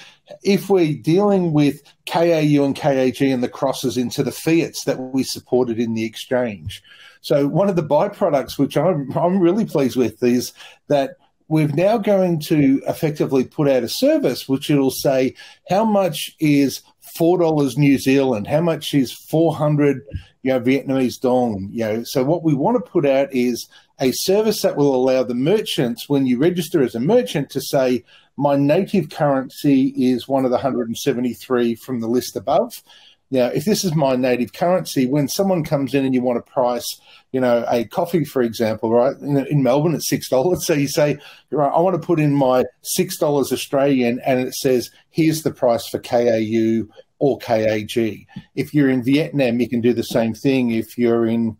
if we're dealing with KAU and KAG and the crosses into the fiats that we supported in the exchange. So one of the byproducts, which I'm really pleased with, is that we're now going to effectively put out a service which it'll say how much is $4 New Zealand, how much is 400 Vietnamese dong. So what we want to put out is a service that will allow the merchants, when you register as a merchant, to say, my native currency is one of the 173 from the list above. Now, if this is my native currency, when someone comes in and you want to price, a coffee, for example, right, in Melbourne it's $6. So you say, right, I want to put in my $6 Australian, and it says, here's the price for KAU or KAG. If you're in Vietnam, you can do the same thing. If you're in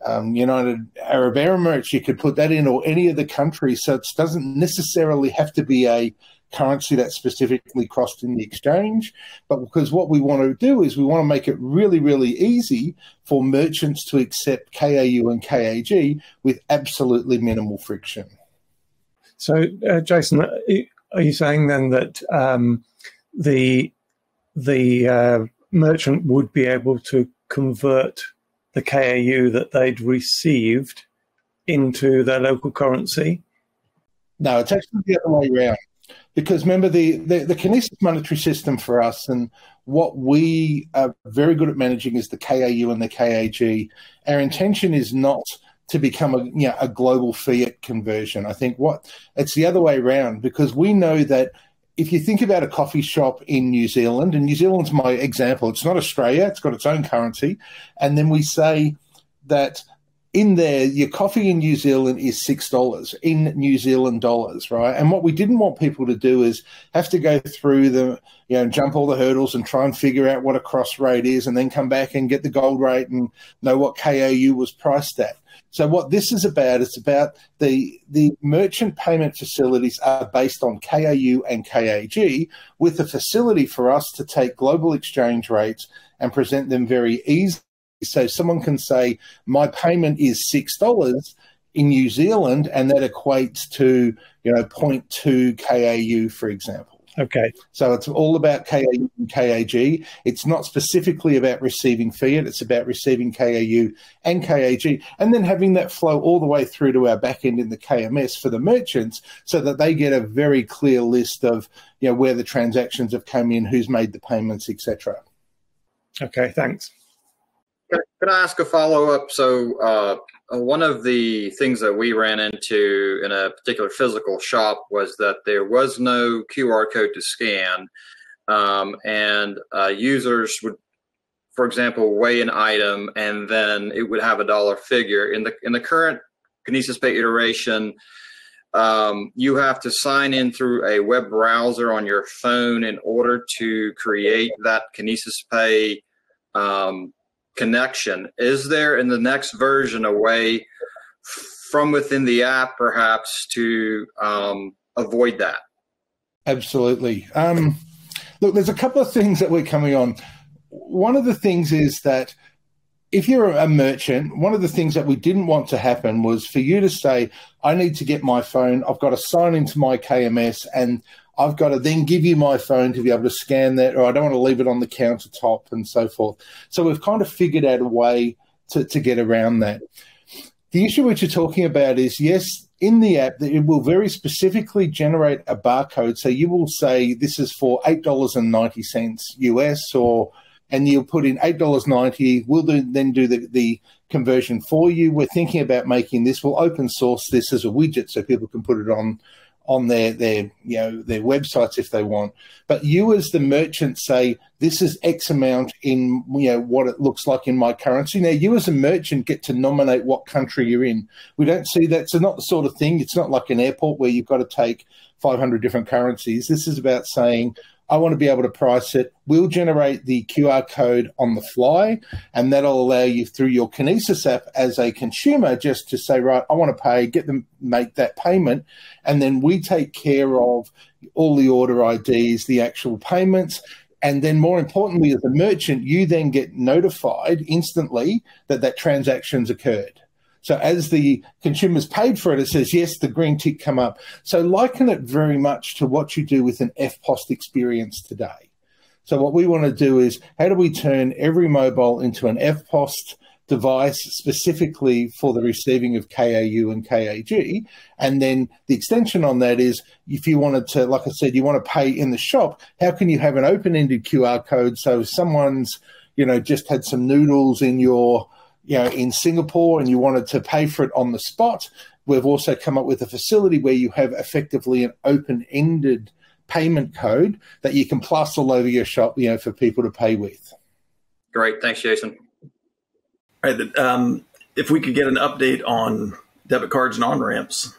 United Arab Emirates, you could put that in, or any of the countries. So it doesn't necessarily have to be a currency that's specifically crossed in the exchange, but because what we want to do is we want to make it really, really easy for merchants to accept KAU and KAG with absolutely minimal friction. So, Jason, are you saying then that the merchant would be able to convert the KAU that they'd received into their local currency? No, it's actually the other way around. Because remember, the Kinesis monetary system for us, and what we are very good at managing, is the KAU and the KAG. Our intention is not to become a global fiat conversion. I think it's the other way around, because we know that if you think about a coffee shop in New Zealand, and New Zealand's my example, it's not Australia, it's got its own currency, and then we say that in there, your coffee in New Zealand is $6 in New Zealand dollars, right? And what we didn't want people to do is have to go through jump all the hurdles and try and figure out what a cross rate is, and then come back and get the gold rate and know what KAU was priced at. So what this is about, it's about the merchant payment facilities are based on KAU and KAG, with a facility for us to take global exchange rates and present them very easily. So someone can say, my payment is $6 in New Zealand, and that equates to 0.2 KAU, for example. Okay. So it's all about KAU and KAG. It's not specifically about receiving fiat. It's about receiving KAU and KAG, and then having that flow all the way through to our back end in the KMS for the merchants, so that they get a very clear list of where the transactions have come in, who's made the payments, etc. Okay, thanks. Can I ask a follow-up? So one of the things that we ran into in a particular physical shop was that there was no QR code to scan, and users would, for example, weigh an item and then it would have a dollar figure. In the current Kinesis Pay iteration, you have to sign in through a web browser on your phone in order to create that Kinesis Pay connection. Is there in the next version a way from within the app perhaps to avoid that? Absolutely. Look, there's a couple of things that we're coming on. One of the things is that if you're a merchant, one of the things that we didn't want to happen was for you to say, I need to get my phone, I've got to sign into my KMS, and I've got to then give you my phone to be able to scan that, or I don't want to leave it on the countertop and so forth. So we've kind of figured out a way to get around that. The issue which you're talking about is, yes, in the app, it will very specifically generate a barcode. So you will say this is for $8.90 US, and you'll put in $8.90. We'll then do the conversion for you. We're thinking about making this. We'll open source this as a widget so people can put it on their websites if they want. But you as the merchant say, this is X amount in what it looks like in my currency. Now, you as a merchant get to nominate what country you're in. We don't see that. So not the sort of thing. It's not like an airport where you've got to take 500 different currencies. This is about saying, I want to be able to price it. We'll generate the QR code on the fly, and that'll allow you through your Kinesis app as a consumer just to say, right, I want to pay, get them, make that payment, and then we take care of all the order IDs, the actual payments, and then more importantly, as a merchant, you then get notified instantly that that transaction's occurred. So as the consumer's paid for it, it says, yes, the green tick come up. So liken it very much to what you do with an FPOS experience today. So what we want to do is, how do we turn every mobile into an FPOS device specifically for the receiving of KAU and KAG? And then the extension on that is, if you wanted to, like I said, you want to pay in the shop, how can you have an open-ended QR code? So if someone's, just had some noodles in in Singapore and you wanted to pay for it on the spot, we've also come up with a facility where you have effectively an open-ended payment code that you can plaster all over your shop, for people to pay with. Great. Thanks, Jason. All right. If we could get an update on debit cards and on-ramps.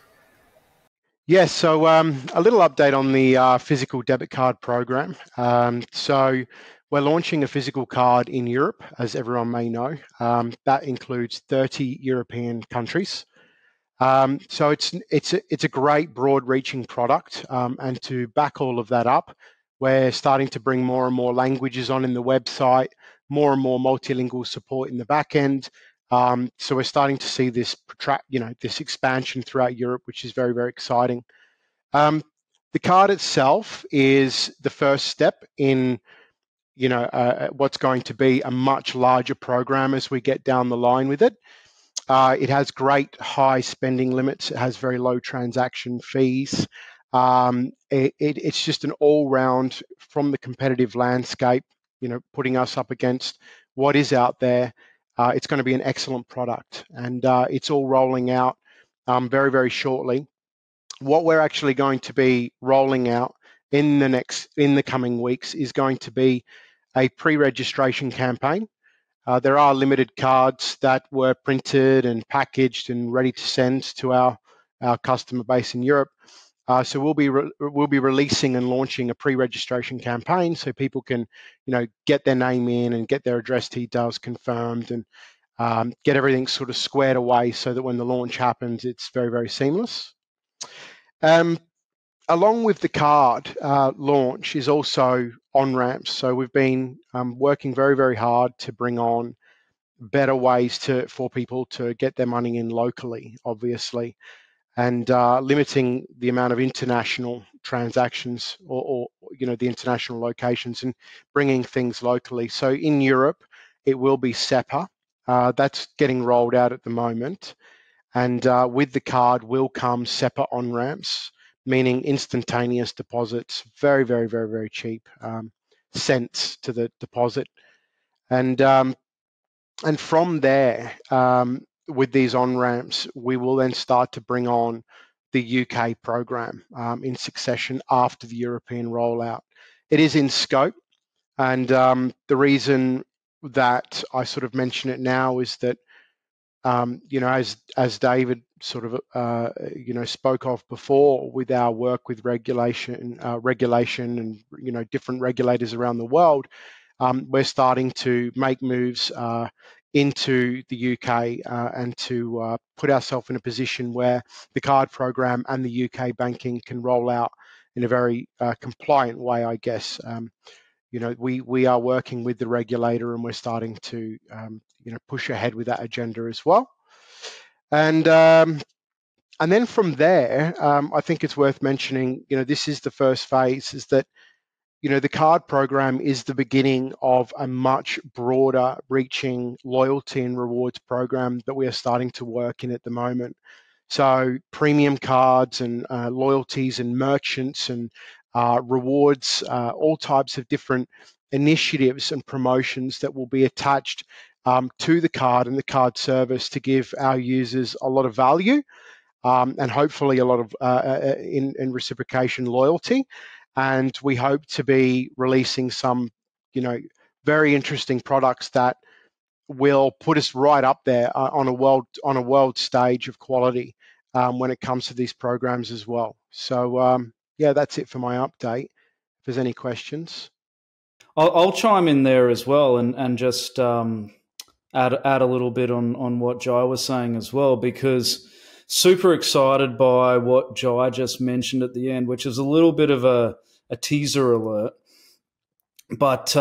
Yes, so a little update on the physical debit card program. So we're launching a physical card in Europe, as everyone may know. That includes 30 European countries. So it's a great broad-reaching product, and to back all of that up, we're starting to bring more and more languages on in the website, more and more multilingual support in the back end. So we're starting to see this this expansion throughout Europe, which is very, very exciting. The card itself is the first step in what's going to be a much larger program as we get down the line with it. It has great high spending limits. It has very low transaction fees. It's just an all-round, from the competitive landscape, putting us up against what is out there. It's going to be an excellent product, and it's all rolling out very, very shortly. What we're actually going to be rolling out in the coming weeks is going to be a pre-registration campaign. There are limited cards that were printed and packaged and ready to send to our customer base in Europe. So we'll be releasing and launching a pre-registration campaign so people can, get their name in and get their address details confirmed and get everything sort of squared away so that when the launch happens, it's very, very seamless. Along with the card launch is also on-ramps. So we've been working very, very hard to bring on better ways for people to get their money in locally, obviously, and limiting the amount of international transactions or the international locations and bringing things locally. So in Europe, it will be SEPA. That's getting rolled out at the moment. And with the card will come SEPA on-ramps, meaning instantaneous deposits, very, very, very, very cheap, cents to the deposit. And from there, with these on-ramps, we will then start to bring on the UK program in succession after the European rollout. It is in scope, and the reason that I sort of mention it now is that as David sort of spoke of before, with our work with regulation and different regulators around the world, we're starting to make moves into the UK and to put ourselves in a position where the card program and the UK banking can roll out in a very compliant way, I guess. We are working with the regulator, and we're starting to push ahead with that agenda as well. And then from there, I think it's worth mentioning, this is the first phase, is that the card program is the beginning of a much broader reaching loyalty and rewards program that we are starting to work in at the moment. So premium cards and loyalties and merchants and rewards, all types of different initiatives and promotions that will be attached to the card and the card service to give our users a lot of value and hopefully a lot of in reciprocation loyalty. And we hope to be releasing some, very interesting products that will put us right up there on a world stage of quality when it comes to these programs as well. So yeah, that's it for my update. If there's any questions, I'll chime in there as well and just add a little bit on what Jai was saying as well, because super excited by what Jai just mentioned at the end, which is a little bit of a teaser alert. But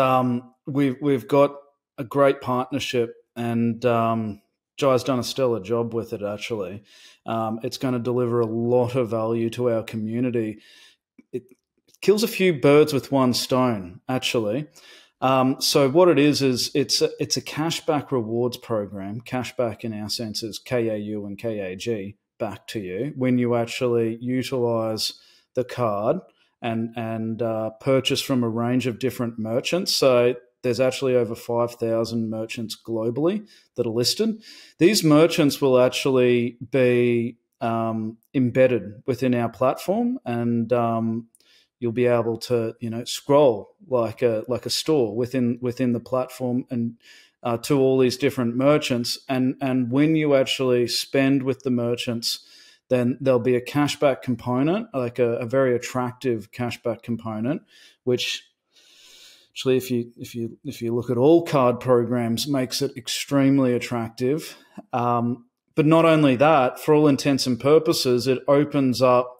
we've got a great partnership, and Jai's done a stellar job with it, actually. It's going to deliver a lot of value to our community. It kills a few birds with one stone, actually. So what it is it's a cashback rewards program. Cashback in our sense is KAU and KAG back to you when you actually utilize the card and purchase from a range of different merchants. So there's actually over 5,000 merchants globally that are listed. These merchants will actually be embedded within our platform, and you'll be able to scroll like a store within the platform and to all these different merchants. And when you actually spend with the merchants, then there'll be a cashback component, like a very attractive cashback component, which actually, if you look at all card programs, makes it extremely attractive. But not only that, for all intents and purposes, it opens up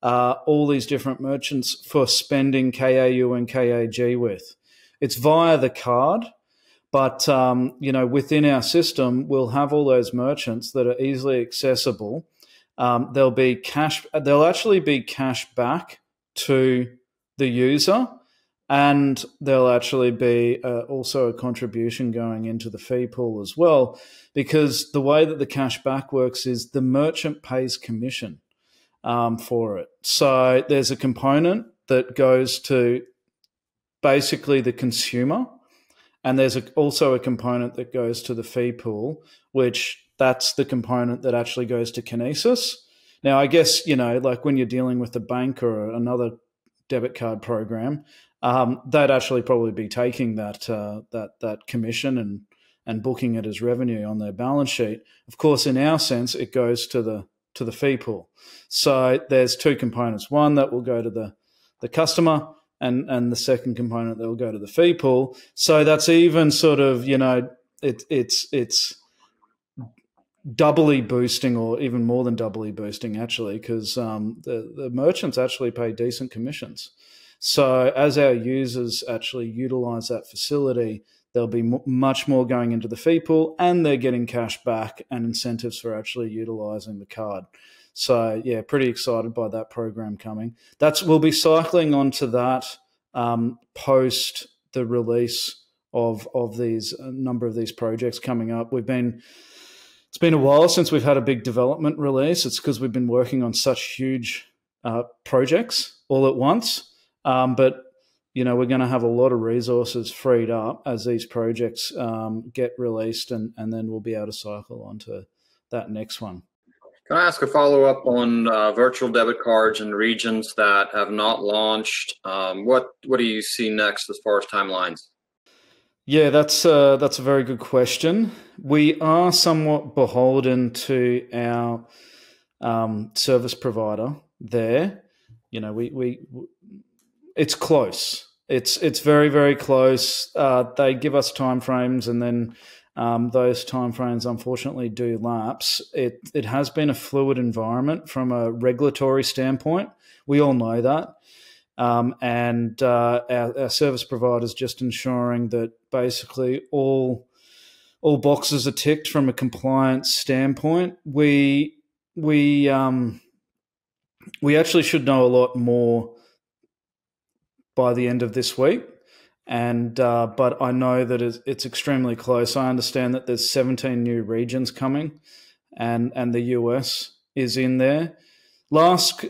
all these different merchants for spending KAU and KAG with. It's via the card, but within our system, we'll have all those merchants that are easily accessible. They'll actually be cash back to the user, and there'll actually be also a contribution going into the fee pool as well, because the way that the cash back works is the merchant pays commission for it. So there's a component that goes to basically the consumer, and there's also a component that goes to the fee pool, which that's the component that actually goes to Kinesis. Now, I guess, like when you're dealing with a bank or another debit card program, they'd actually probably be taking that commission and booking it as revenue on their balance sheet. Of course, in our sense, it goes to the fee pool. So there's two components. One that will go to the customer, and the second component that will go to the fee pool. So that's even sort of, it's doubly boosting, or even more than doubly boosting, actually, because the merchants actually pay decent commissions. So as our users actually utilize that facility, there'll be much more going into the fee pool, and they're getting cash back and incentives for actually utilizing the card. So yeah, pretty excited by that program coming. We'll be cycling onto that post the release of these a number of these projects coming up. It's been a while since we've had a big development release. It's because we've been working on such huge projects all at once. But we're going to have a lot of resources freed up as these projects get released, and then we'll be able to cycle onto that next one. Can I ask a follow-up on virtual debit cards in regions that have not launched? What do you see next as far as timelines? Yeah, that's a very good question. We are somewhat beholden to our service provider there. It's close. It's very, very close. They give us timeframes, and then those timeframes unfortunately do lapse. It has been a fluid environment from a regulatory standpoint. We all know that. And our service provider is just ensuring that basically all boxes are ticked from a compliance standpoint. We actually should know a lot more by the end of this week, and but I know that it's extremely close. I understand that there's 17 new regions coming, and the US is in there. Last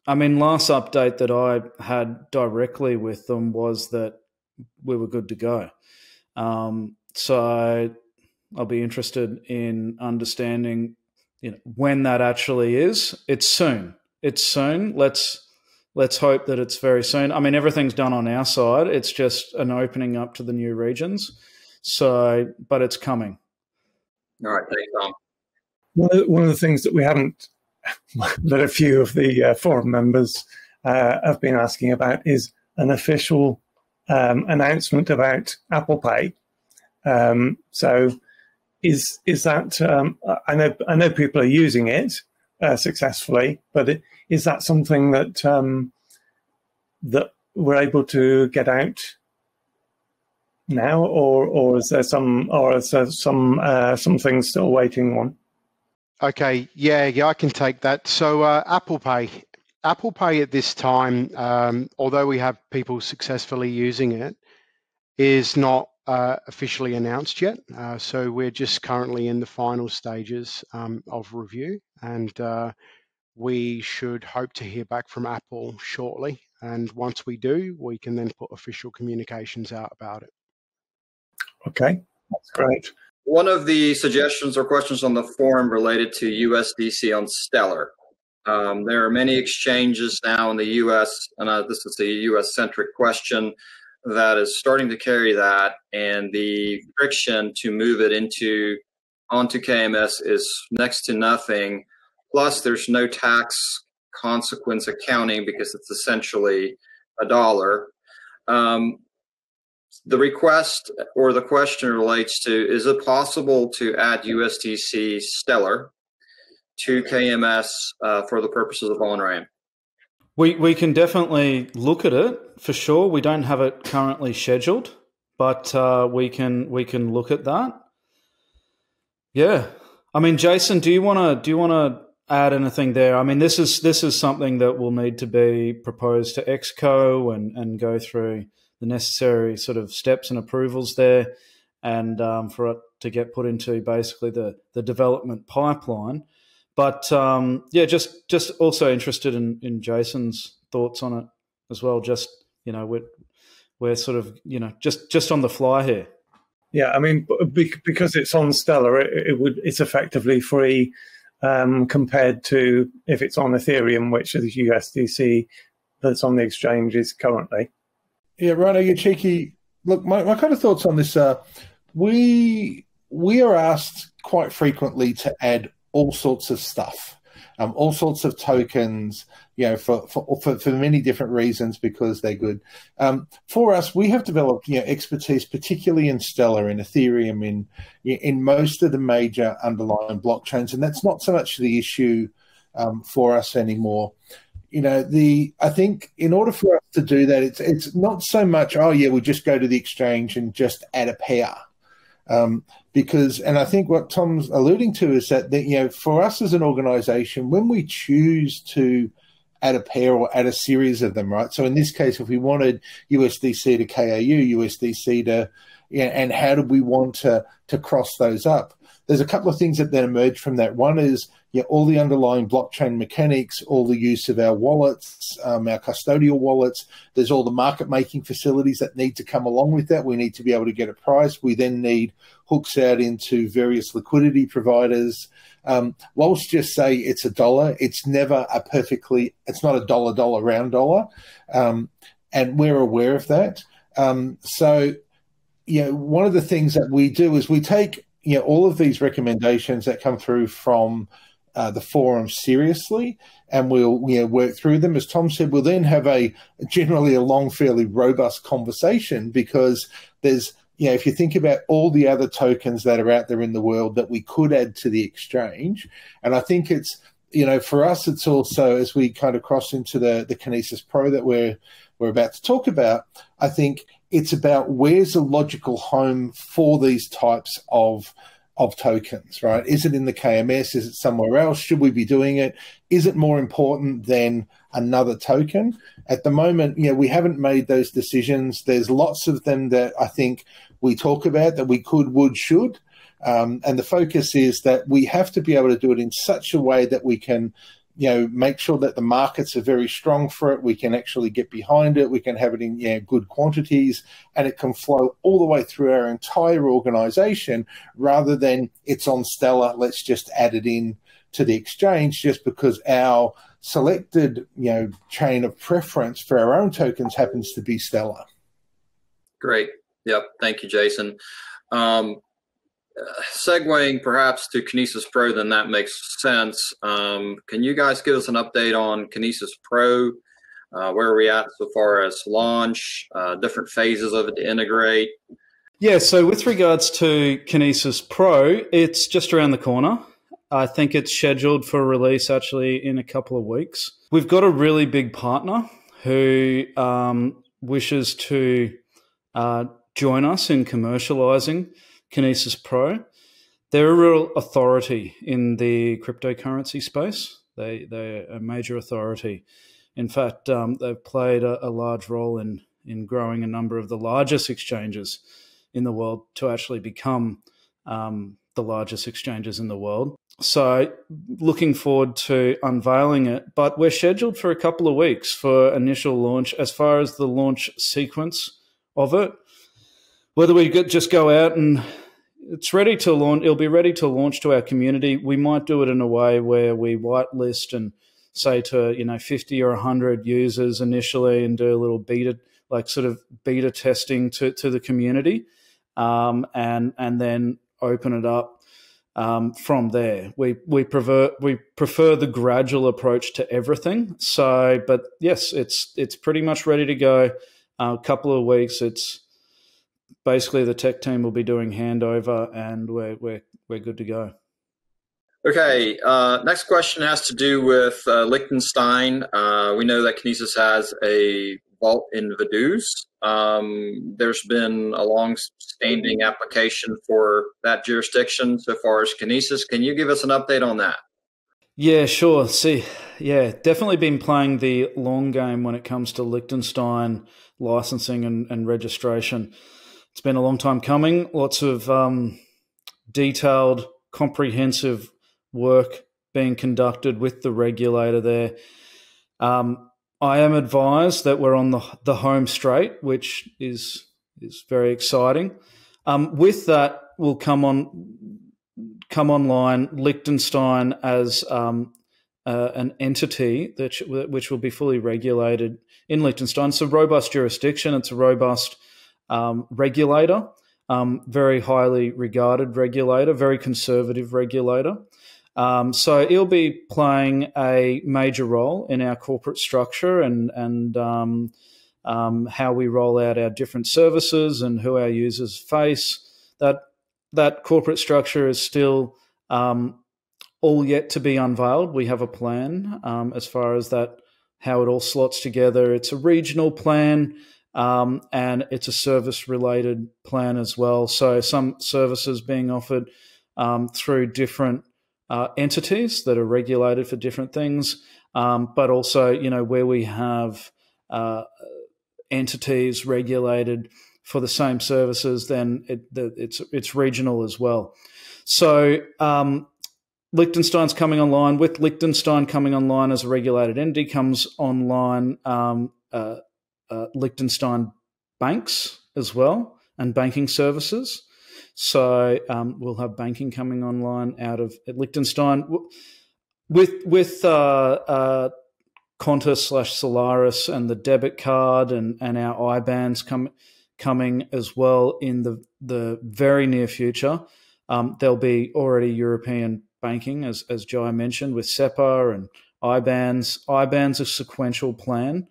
update that I had directly with them was that we were good to go. So I'll be interested in understanding, when that actually is. It's soon. Let's hope that it's very soon. I mean, everything's done on our side. It's just an opening up to the new regions. So, but it's coming. All right, thanks, Tom. One of the things that we haven't, that a few of the forum members have been asking about, is an official announcement about Apple Pay. So, is that? I know people are using it successfully, but is that something that that we're able to get out now, or is there some things still waiting on? Okay, yeah, I can take that. So Apple Pay at this time, although we have people successfully using it, is not officially announced yet. So we're just currently in the final stages of review, and we should hope to hear back from Apple shortly. And once we do, we can then put official communications out about it. Okay, that's great. One of the suggestions or questions on the forum related to USDC on Stellar. There are many exchanges now in the US, and this is a US-centric question, that is starting to carry that, and the friction to move it onto KMS is next to nothing. Plus, there's no tax consequence accounting because it's essentially $1. The request or the question relates to, is it possible to add USDC Stellar to KMS for the purposes of on-ramp? We can definitely look at it for sure. We don't have it currently scheduled, but we can look at that. Yeah, I mean, Jason, do you want to add anything there? I mean, this is something that will need to be proposed to ExCo and go through the necessary sort of steps and approvals there, and for it to get put into basically the development pipeline. But yeah, just also interested in Jason's thoughts on it as well. Just we're sort of just on the fly here. Yeah, I mean, because it's on Stellar, it's effectively free compared to if it's on Ethereum, which is USDC that's on the exchanges currently. Yeah, Rhino, you cheeky. Look, my kind of thoughts on this are, we are asked quite frequently to add all sorts of stuff, all sorts of tokens, for many different reasons because they're good. For us, we have developed expertise, particularly in Stellar, in Ethereum, in most of the major underlying blockchains, and that's not so much the issue for us anymore. I think in order for us to do that, it's not so much, we just go to the exchange and just add a pair. Because, and I think what Tom's alluding to is that, you know, for us as an organization, when we choose to add a pair or add a series of them, right? So in this case, if we wanted USDC to KAU, USDC to, you know, and how do we want to cross those up? There's a couple of things that then emerge from that. One is, yeah, all the underlying blockchain mechanics, all the use of our wallets, our custodial wallets. There's all the market making facilities that need to come along with that. We need to be able to get a price. We then need hooks out into various liquidity providers. Whilst just say it's $1, it's never it's not a dollar round dollar. And we're aware of that. So, you know, one of the things that we do is we take, you know, all of these recommendations that come through from the forum seriously, and we'll, you know, work through them. As Tom said, we'll then have generally a long, fairly robust conversation, because there's, you know, if you think about all the other tokens that are out there in the world that we could add to the exchange, and I think it's, you know, for us, it's also, as we kind of cross into the Kinesis Pro that we're about to talk about, I think it's about where's the logical home for these types of tokens, right? Is it in the KMS? Is it somewhere else? Should we be doing it? Is it more important than another token? At the moment, you know, we haven't made those decisions. There's lots of them that I think we talk about that we could, would, should. And the focus is that we have to be able to do it in such a way that we can, you know, make sure that the markets are very strong for it. We can actually get behind it. We can have it in, you know, good quantities, and it can flow all the way through our entire organization, rather than it's on Stellar, let's just add it in to the exchange just because our selected, you know, chain of preference for our own tokens happens to be Stellar. Great. Yep. Thank you, Jason. Segueing perhaps to Kinesis Pro, then that makes sense. Can you guys give us an update on Kinesis Pro? Where are we at so far as launch, different phases of it to integrate? Yeah, so with regards to Kinesis Pro, it's just around the corner. I think it's scheduled for release actually in a couple of weeks. We've got a really big partner who wishes to join us in commercializing Kinesis Pro. They're a real authority in the cryptocurrency space. They're a major authority. In fact, they've played a large role in growing a number of the largest exchanges in the world to actually become the largest exchanges in the world. So looking forward to unveiling it, but we're scheduled for a couple of weeks for initial launch. As far as the launch sequence of it, whether we just go out and it's ready to launch, it'll be ready to launch to our community. We might do it in a way where we whitelist and say to, you know, 50 or 100 users initially and do a little beta, like sort of beta testing to the community, and then open it up from there. We prefer the gradual approach to everything. So, but yes, it's pretty much ready to go. A couple of weeks. It's basically the tech team will be doing handover, and we're good to go. Okay, next question has to do with Liechtenstein. We know that Kinesis has a vault in Vaduz. There's been a long-standing application for that jurisdiction so far as Kinesis. Can you give us an update on that? Yeah, sure. Definitely been playing the long game when it comes to Liechtenstein licensing and registration. It's been a long time coming. Lots of detailed, comprehensive work being conducted with the regulator there. I am advised that we're on the home straight, which is very exciting. With that will come online Liechtenstein as an entity which will be fully regulated in Liechtenstein. It's a robust jurisdiction. It's a robust regulator, very highly regarded regulator, very conservative regulator. So he'll be playing a major role in our corporate structure and how we roll out our different services and who our users face. That corporate structure is still all yet to be unveiled. We have a plan as far as that, how it all slots together. It's a regional plan. and it's a service-related plan as well. So some services being offered through different entities that are regulated for different things, but also, where we have entities regulated for the same services, then it's regional as well. So Liechtenstein's coming online. With Liechtenstein coming online as a regulated entity comes online Liechtenstein banks as well, and banking services. So we'll have banking coming online out of Liechtenstein with Qantas/Solaris and the debit card and our IBANs coming as well in the very near future. There'll be already European banking, as Jai mentioned, with SEPA and IBANs. IBAN's a sequential plan.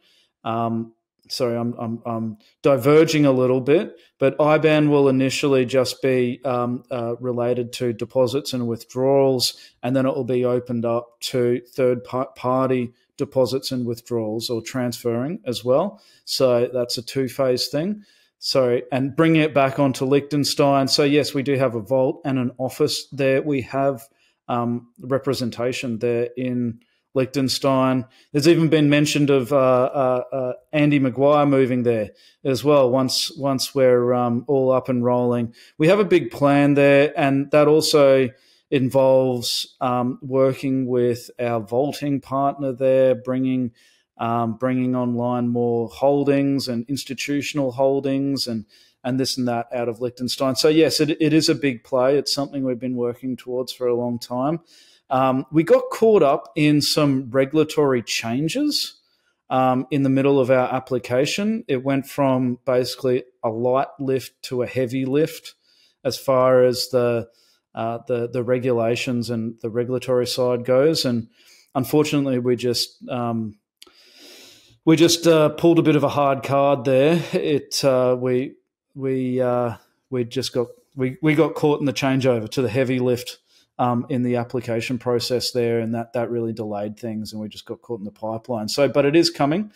Sorry, I'm diverging a little bit, but IBAN will initially just be related to deposits and withdrawals, and then it will be opened up to third-party deposits and withdrawals, or transferring as well. So that's a two-phase thing. So, and bringing it back onto Liechtenstein. So yes, we do have a vault and an office there. We have representation there in Liechtenstein. There's even been mentioned of Andy Maguire moving there as well once we're all up and rolling. We have a big plan there, and that also involves working with our vaulting partner there, bringing online more holdings and institutional holdings and this and that out of Liechtenstein. So yes, it is a big play. It's something we've been working towards for a long time. We got caught up in some regulatory changes in the middle of our application. It went from basically a light lift to a heavy lift as far as the regulations and the regulatory side goes. And unfortunately, we just pulled a bit of a hard card there. We got caught in the changeover to the heavy lift in the application process there, and that really delayed things, and we just got caught in the pipeline. So, but it is coming,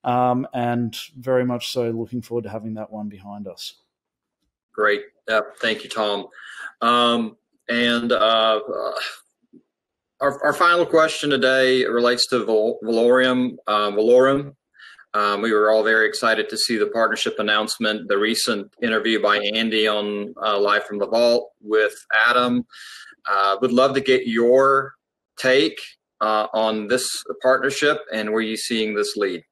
and very much so looking forward to having that one behind us. Great. Thank you, Tom. And our final question today relates to Valaurum. We were all very excited to see the partnership announcement, the recent interview by Andy on Live from the Vault with Adam. Would love to get your take on this partnership and where you're seeing this lead.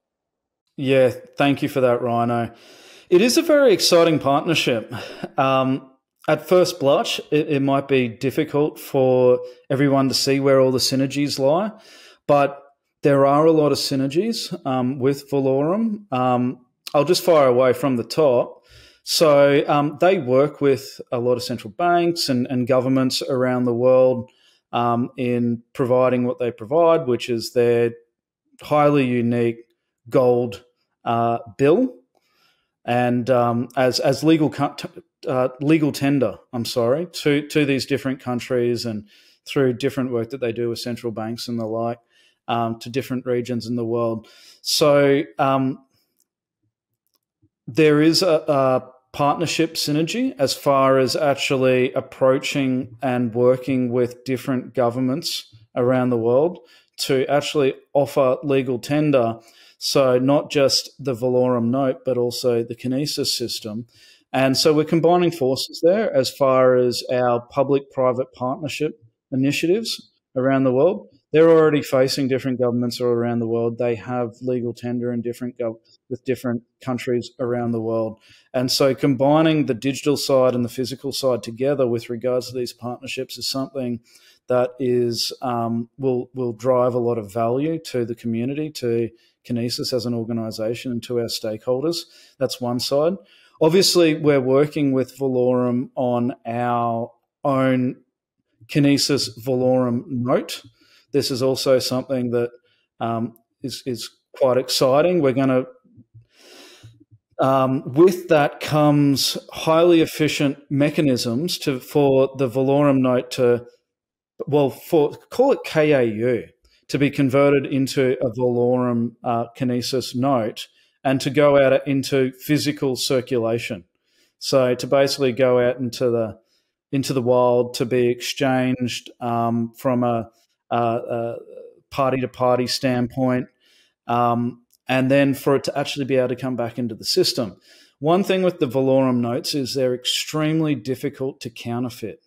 Yeah, thank you for that, Rhino. It is a very exciting partnership. At first blush, it might be difficult for everyone to see where all the synergies lie, but there are a lot of synergies with Valaurum. I'll just fire away from the top. So they work with a lot of central banks and governments around the world in providing what they provide, which is their highly unique gold bill, and as legal tender, to these different countries, and through different work that they do with central banks and the like, to different regions in the world. So there is a partnership synergy as far as actually approaching and working with different governments around the world to actually offer legal tender. So not just the Valaurum note, but also the Kinesis system. And so we're combining forces there as far as our public-private partnership initiatives around the world. They're already facing different governments all around the world. They have legal tender in with different countries around the world. And so combining the digital side and the physical side together with regards to these partnerships is something that is will drive a lot of value to the community, to Kinesis as an organisation, and to our stakeholders. That's one side. Obviously, we're working with Valaurum on our own Kinesis Valaurum note. This is also something that is quite exciting. We're going to, with that comes highly efficient mechanisms for the Valaurum note to, call it KAU, to be converted into a Valaurum Kinesis note and to go out into physical circulation. So to basically go out into the wild to be exchanged from a party-to-party standpoint, and then for it to actually be able to come back into the system. One thing with the Valaurum notes is they're extremely difficult to counterfeit.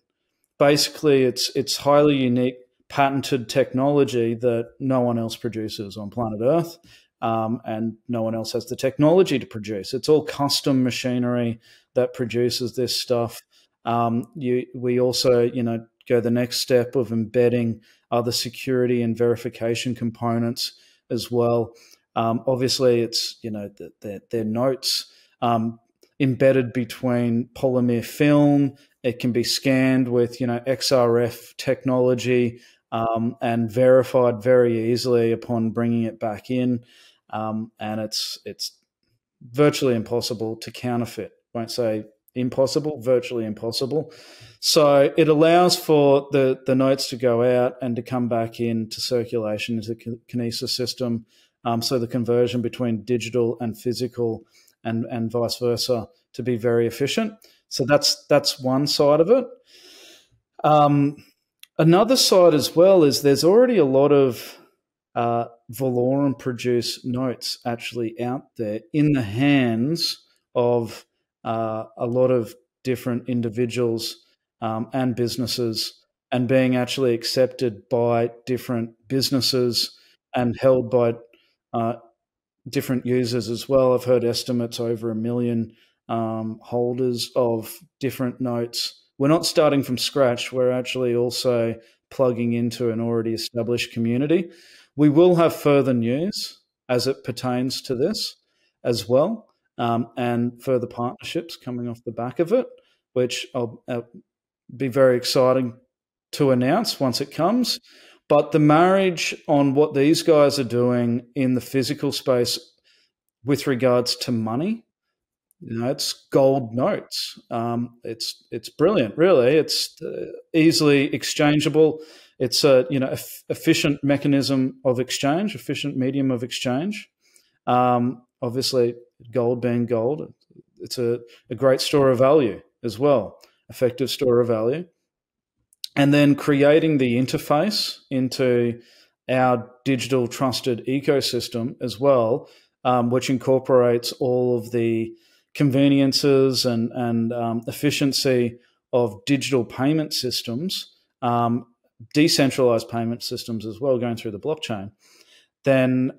Basically, it's highly unique, patented technology that no one else produces on planet Earth, and no one else has the technology to produce. It's all custom machinery that produces this stuff. We also, go the next step of embedding other security and verification components as well. Obviously, it's their notes embedded between polymer film. It can be scanned with XRF technology and verified very easily upon bringing it back in, and it's virtually impossible to counterfeit. Won't say impossible, virtually impossible. So it allows for the notes to go out and to come back into circulation into the Kinesis system. So the conversion between digital and physical and vice versa to be very efficient. So that's one side of it. Another side as well is there's already a lot of Valaurum produced notes actually out there in the hands of a lot of different individuals and businesses, and being actually accepted by different businesses and held by different users as well. I've heard estimates over 1 million holders of different notes. We're not starting from scratch. We're actually also plugging into an already established community. We will have further news as it pertains to this as well, and further partnerships coming off the back of it, which I'll be very exciting to announce once it comes. But the marriage on what these guys are doing in the physical space with regards to money, it's gold notes. It's brilliant, really. It's easily exchangeable. It's a efficient mechanism of exchange, efficient medium of exchange. Obviously, gold being gold, it's a great store of value as well, effective store of value. And then creating the interface into our digital trusted ecosystem as well, which incorporates all of the conveniences and efficiency of digital payment systems, decentralized payment systems as well, going through the blockchain. Then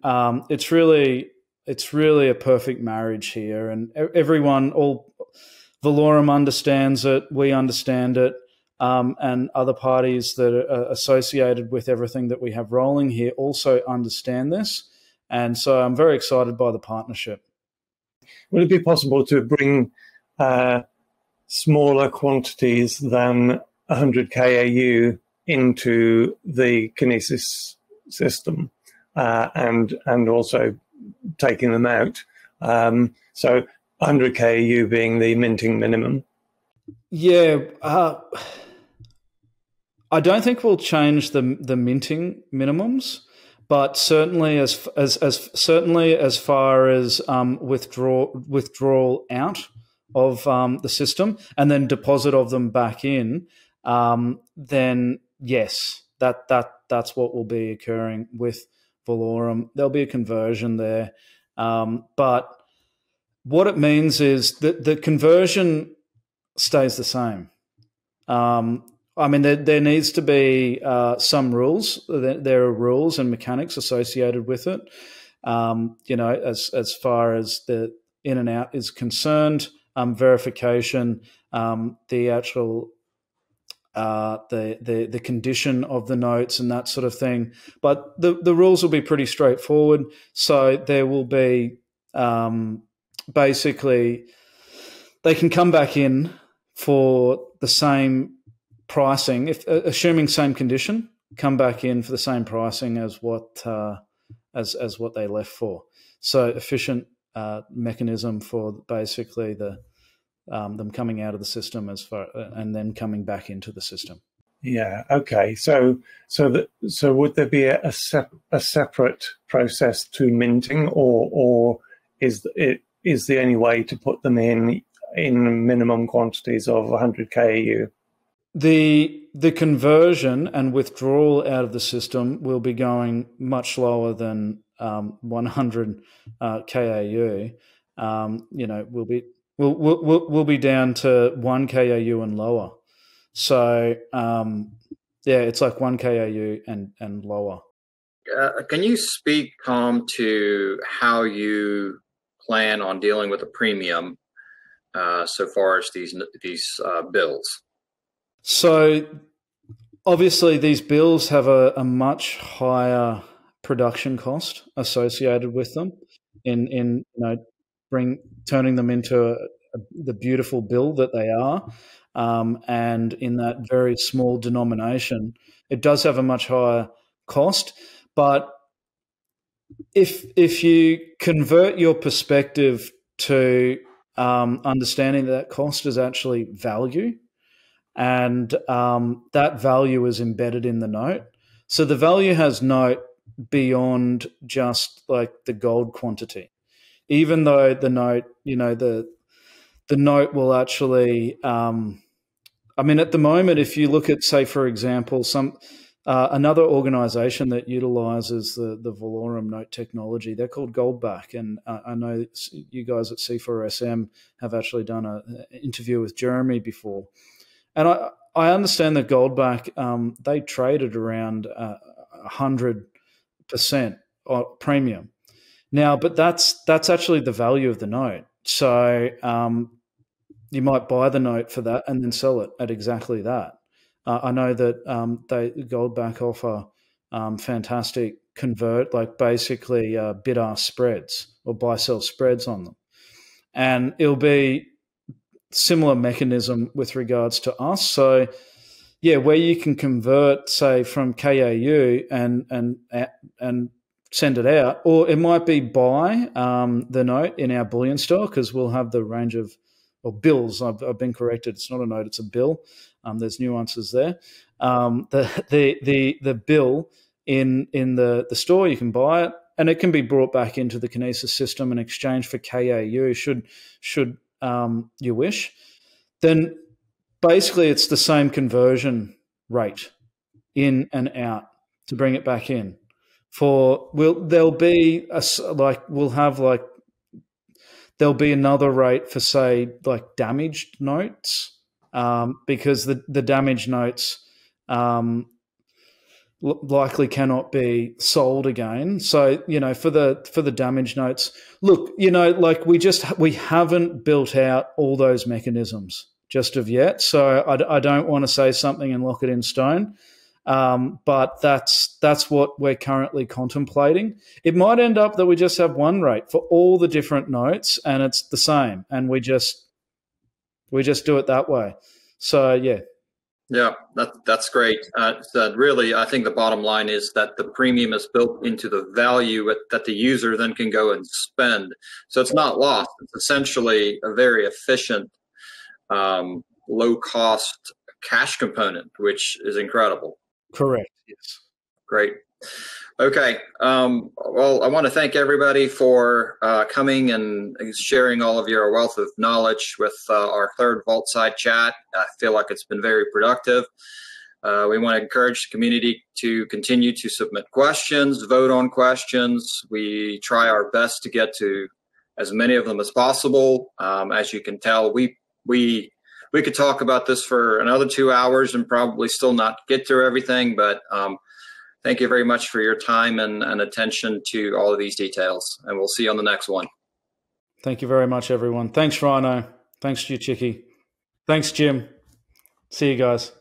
it's really a perfect marriage here, and everyone, all Valaurum understands it. We understand it. And other parties that are associated with everything that we have rolling here also understand this. And so I'm very excited by the partnership. Would it be possible to bring smaller quantities than 100 KAU into the Kinesis system and also taking them out? So 100 KAU being the minting minimum. Yeah, I don't think we'll change the minting minimums, but certainly as far as withdrawal out of the system and then deposit of them back in, then yes, that's what will be occurring with Valaurum. There'll be a conversion there, but what it means is that the conversion stays the same. I mean, there needs to be some rules. There are rules and mechanics associated with it. As far as the in and out is concerned, verification, the actual the condition of the notes and that sort of thing. But the rules will be pretty straightforward. So there will be basically they can come back in for the same pricing, if assuming same condition, come back in for the same pricing as what they left for. So efficient mechanism for basically them coming out of the system and then coming back into the system. Yeah. Okay. So would there be a separate process to minting, or is the only way to put them in minimum quantities of 100 KAU. The conversion and withdrawal out of the system will be going much lower than 100 KAU. We'll be down to 1 KAU and lower. So it's like 1 KAU and lower. Can you speak, Tom, to how you plan on dealing with a premium so far as these bills? So obviously these bills have a much higher production cost associated with them in turning them into the beautiful bill that they are, and in that very small denomination, it does have a much higher cost. But if you convert your perspective to understanding that cost is actually value, and that value is embedded in the note. So the value has note beyond just like the gold quantity. Even though the note, the note will actually, at the moment, if you look at, say, for example, another organization that utilizes the Valaurum note technology, they're called Goldback. And I know you guys at C4SM have actually done an interview with Jeremy before. And I understand that Goldback, they traded around 100% premium. Now, but that's actually the value of the note. So you might buy the note for that and then sell it at exactly that. I know that Goldback offer fantastic basically bid-ask spreads or buy-sell spreads on them. And it'll be similar mechanism with regards to us. So, where you can convert, say, from KAU and send it out, or it might be buy the note in our bullion store, because we'll have the range of bills. I've been corrected. It's not a note; it's a bill. There's nuances there. The bill in the store, you can buy it, and it can be brought back into the Kinesis system in exchange for KAU. Should you wish, then basically it's the same conversion rate in and out to bring it back in. There'll be another rate for, say, like damaged notes, because the damaged notes likely cannot be sold again. So, for the damaged notes, look, we haven't built out all those mechanisms just of yet. So I don't want to say something and lock it in stone. But that's what we're currently contemplating. It might end up that we just have one rate for all the different notes and it's the same, and we just do it that way. So Yeah, that's great. Really, I think the bottom line is that the premium is built into the value that the user then can go and spend. So it's not lost. It's essentially a very efficient, low-cost cash component, which is incredible. Correct, yes. Great. Okay. Well, I want to thank everybody for coming and sharing all of your wealth of knowledge with our third Vaultside chat. I feel like it's been very productive. We want to encourage the community to continue to submit questions, vote on questions. We try our best to get to as many of them as possible. As you can tell, we could talk about this for another 2 hours and probably still not get through everything, but thank you very much for your time and attention to all of these details, and we'll see you on the next one. Thank you very much, everyone. Thanks, Rhino. Thanks, Chicky. Thanks, Jim. See you guys.